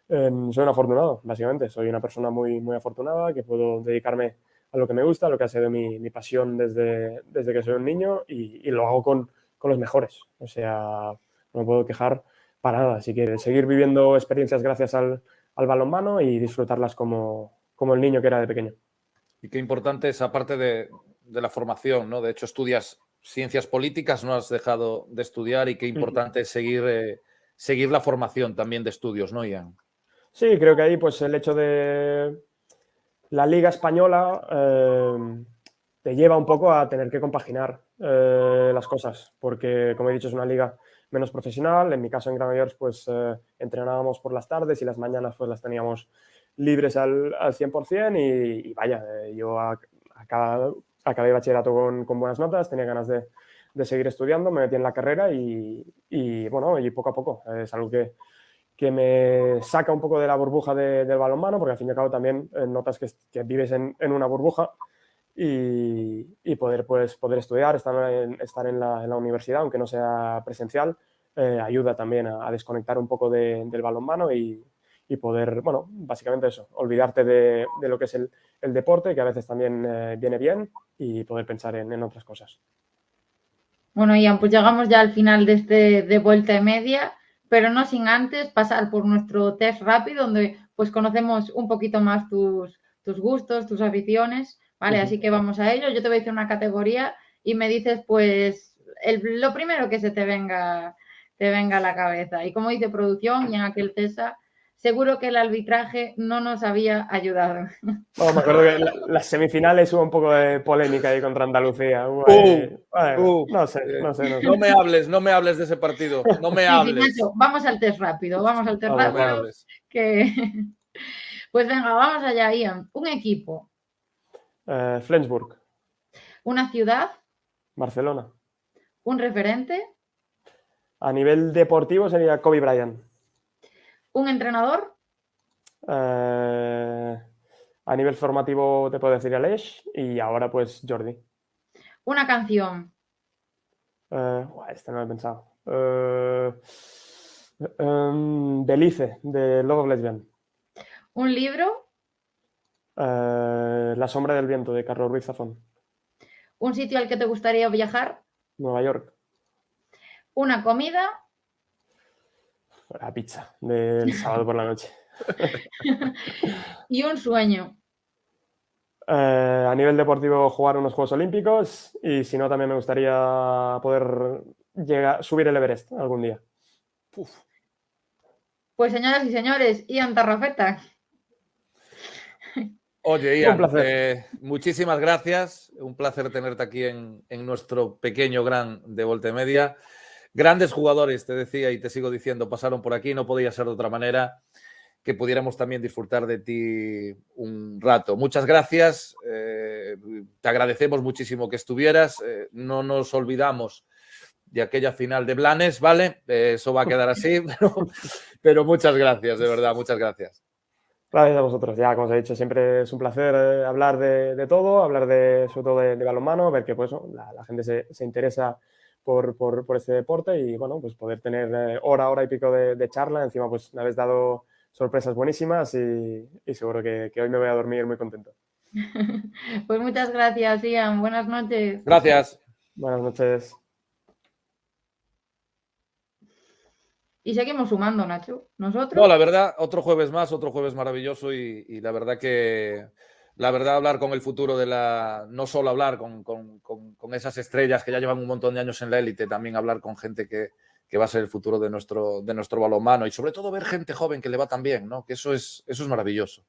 soy un afortunado, básicamente. Soy una persona muy, muy afortunada, que puedo dedicarme a lo que me gusta, a lo que ha sido mi pasión desde que soy un niño, y lo hago con los mejores. O sea, no me puedo quejar para nada. Así que seguir viviendo experiencias gracias al balonmano y disfrutarlas como el niño que era de pequeño. Y qué importante esa parte de la formación, ¿no? De hecho, estudias ciencias políticas, no has dejado de estudiar, y qué importante es seguir la formación también de estudios, ¿no, Ian? Sí, creo que ahí pues el hecho de la Liga Española te lleva un poco a tener que compaginar las cosas, porque, como he dicho, es una liga menos profesional. En mi caso, en Granollers, pues entrenábamos por las tardes y las mañanas pues las teníamos libres al 100%, y vaya, yo acabé bachillerato con buenas notas, tenía ganas de seguir estudiando, me metí en la carrera y bueno, y poco a poco es algo que me saca un poco de la burbuja del balonmano, porque al fin y al cabo también notas que vives en una burbuja, y poder estudiar, estar en la universidad, aunque no sea presencial, ayuda también a desconectar un poco del balonmano y y poder, bueno, básicamente eso, olvidarte de lo que es el deporte, que a veces también viene bien, y poder pensar en otras cosas. Bueno, Ian, pues llegamos ya al final de este de vuelta y media, pero no sin antes pasar por nuestro test rápido, donde pues conocemos un poquito más tus gustos, tus aficiones, ¿vale? Así que vamos a ello. Yo te voy a decir una categoría y me dices pues lo primero que se te venga a la cabeza. Y como dice producción y en aquel César, seguro que el arbitraje no nos había ayudado. Bueno, me acuerdo que las semifinales hubo un poco de polémica ahí contra Andalucía. No sé. No me hables de ese partido. No me hables. Nacho, vamos al test rápido. Que... Pues venga, vamos allá, Ian. Un equipo. Flensburg. Una ciudad. Barcelona. Un referente. A nivel deportivo sería Kobe Bryant. ¿Un entrenador? A nivel formativo te puedo decir Aleix y ahora pues Jordi. ¿Una canción? Esta no lo he pensado. Belice, de Love of Lesbian. ¿Un libro? La sombra del viento, de Carlos Ruiz Zafón. ¿Un sitio al que te gustaría viajar? Nueva York. ¿Una comida? La pizza del sábado por la noche. ¿Y un sueño? A nivel deportivo, jugar unos Juegos Olímpicos y si no, también me gustaría poder subir el Everest algún día. Pues señoras y señores, Ian Tarrafeta. Oye, Ian, un placer. Muchísimas gracias. Un placer tenerte aquí en nuestro pequeño gran de Volta y Media. Grandes jugadores, te decía y te sigo diciendo, pasaron por aquí. No podía ser de otra manera que pudiéramos también disfrutar de ti un rato. Muchas gracias. Te agradecemos muchísimo que estuvieras. No nos olvidamos de aquella final de Blanes, ¿vale? Eso va a quedar así, pero muchas gracias, de verdad, muchas gracias. Gracias a vosotros. Ya, como os he dicho, siempre es un placer hablar de todo, hablar sobre todo de balonmano, ver que pues, la gente se interesa por este deporte y bueno, pues poder tener hora y pico de charla. Encima pues me habéis dado sorpresas buenísimas y seguro que hoy me voy a dormir muy contento. Pues muchas gracias, Ian. Buenas noches. Gracias. Buenas noches. Y seguimos sumando, Nacho. Nosotros. No, la verdad, otro jueves más, otro jueves maravilloso y la verdad que hablar con el futuro no solo hablar con esas estrellas que ya llevan un montón de años en la élite, también hablar con gente que va a ser el futuro de nuestro balonmano y sobre todo ver gente joven que le va tan bien, ¿no? Que eso es maravilloso.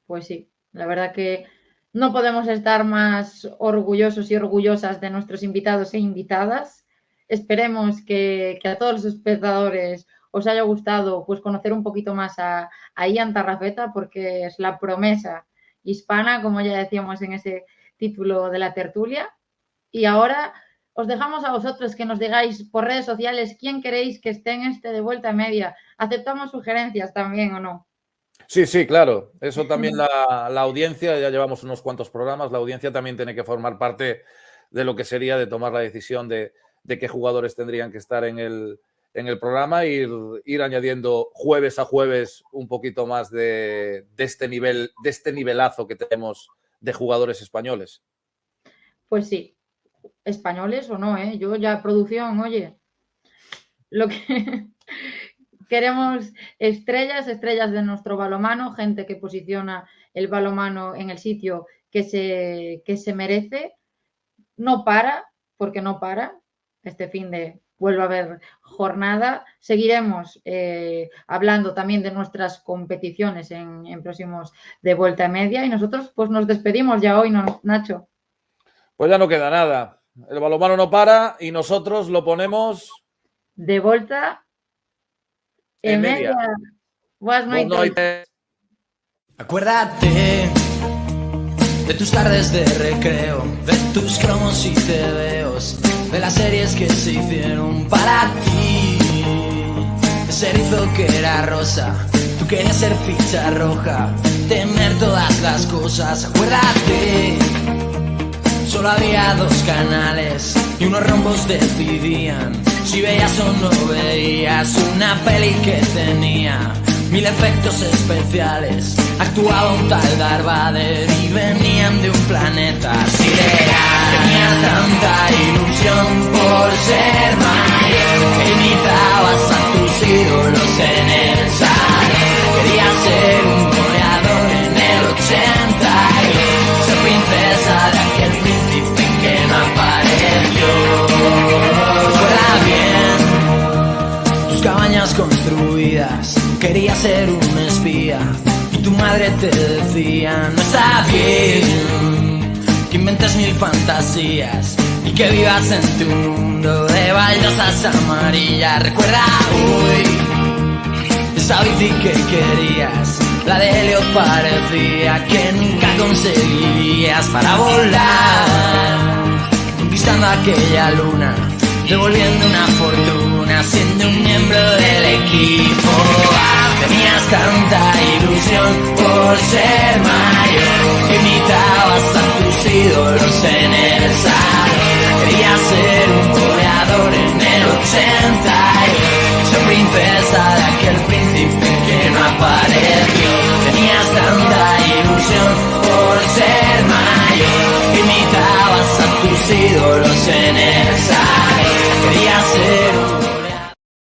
Pues sí, la verdad que no podemos estar más orgullosos y orgullosas de nuestros invitados e invitadas. Esperemos que a todos los espectadores os haya gustado pues conocer un poquito más a Ian Tarrafeta, porque es la promesa hispana, como ya decíamos en ese título de la tertulia. Y ahora os dejamos a vosotros que nos digáis por redes sociales quién queréis que esté en este de Vuelta Media. ¿Aceptamos sugerencias también o no? Sí, claro. Eso también la audiencia, ya llevamos unos cuantos programas, la audiencia también tiene que formar parte de lo que sería de tomar la decisión de qué jugadores tendrían que estar en el programa, ir añadiendo jueves a jueves un poquito más de este nivelazo que tenemos de jugadores españoles. Pues sí, españoles o no, ¿eh? Yo ya producción, oye, lo que queremos estrellas de nuestro balonmano, gente que posiciona el balonmano en el sitio que se merece. No para, porque no para. Este fin de vuelve a haber jornada. Seguiremos hablando también de nuestras competiciones en próximos de Vuelta Media y nosotros pues nos despedimos ya hoy, ¿no, Nacho? Pues ya no queda nada. El balonmano no para y nosotros lo ponemos de Volta en Media. Buenas noches. Acuérdate de tus tardes de recreo, de tus cromos y tebeos, de las series que se hicieron para ti. Ese erizo que era rosa, tú querías ser ficha roja, tener todas las cosas. Acuérdate, solo había 2 canales y unos rombos decidían si veías o no veías una peli que tenía 1000 efectos especiales. Actuaba un tal Darth Vader y venían de un planeta sideral. Tenías tanta ilusión por ser mayor que imitabas a tus ídolos en el salón. Querías ser un goleador en el 82, ser princesa de aquel príncipe que no apareció. Recuerda bien tus cabañas construidas, querías ser un espía y tu madre te decía: no está bien que inventes 1000 fantasías y que vivas en tu mundo de baldosas amarillas. Recuerda hoy esa bici que querías, la de Helio parecía que nunca conseguirías para volar, conquistando aquella luna, devolviendo una fortuna, siendo un miembro del equipo. Tenías tanta ilusión por ser mayor que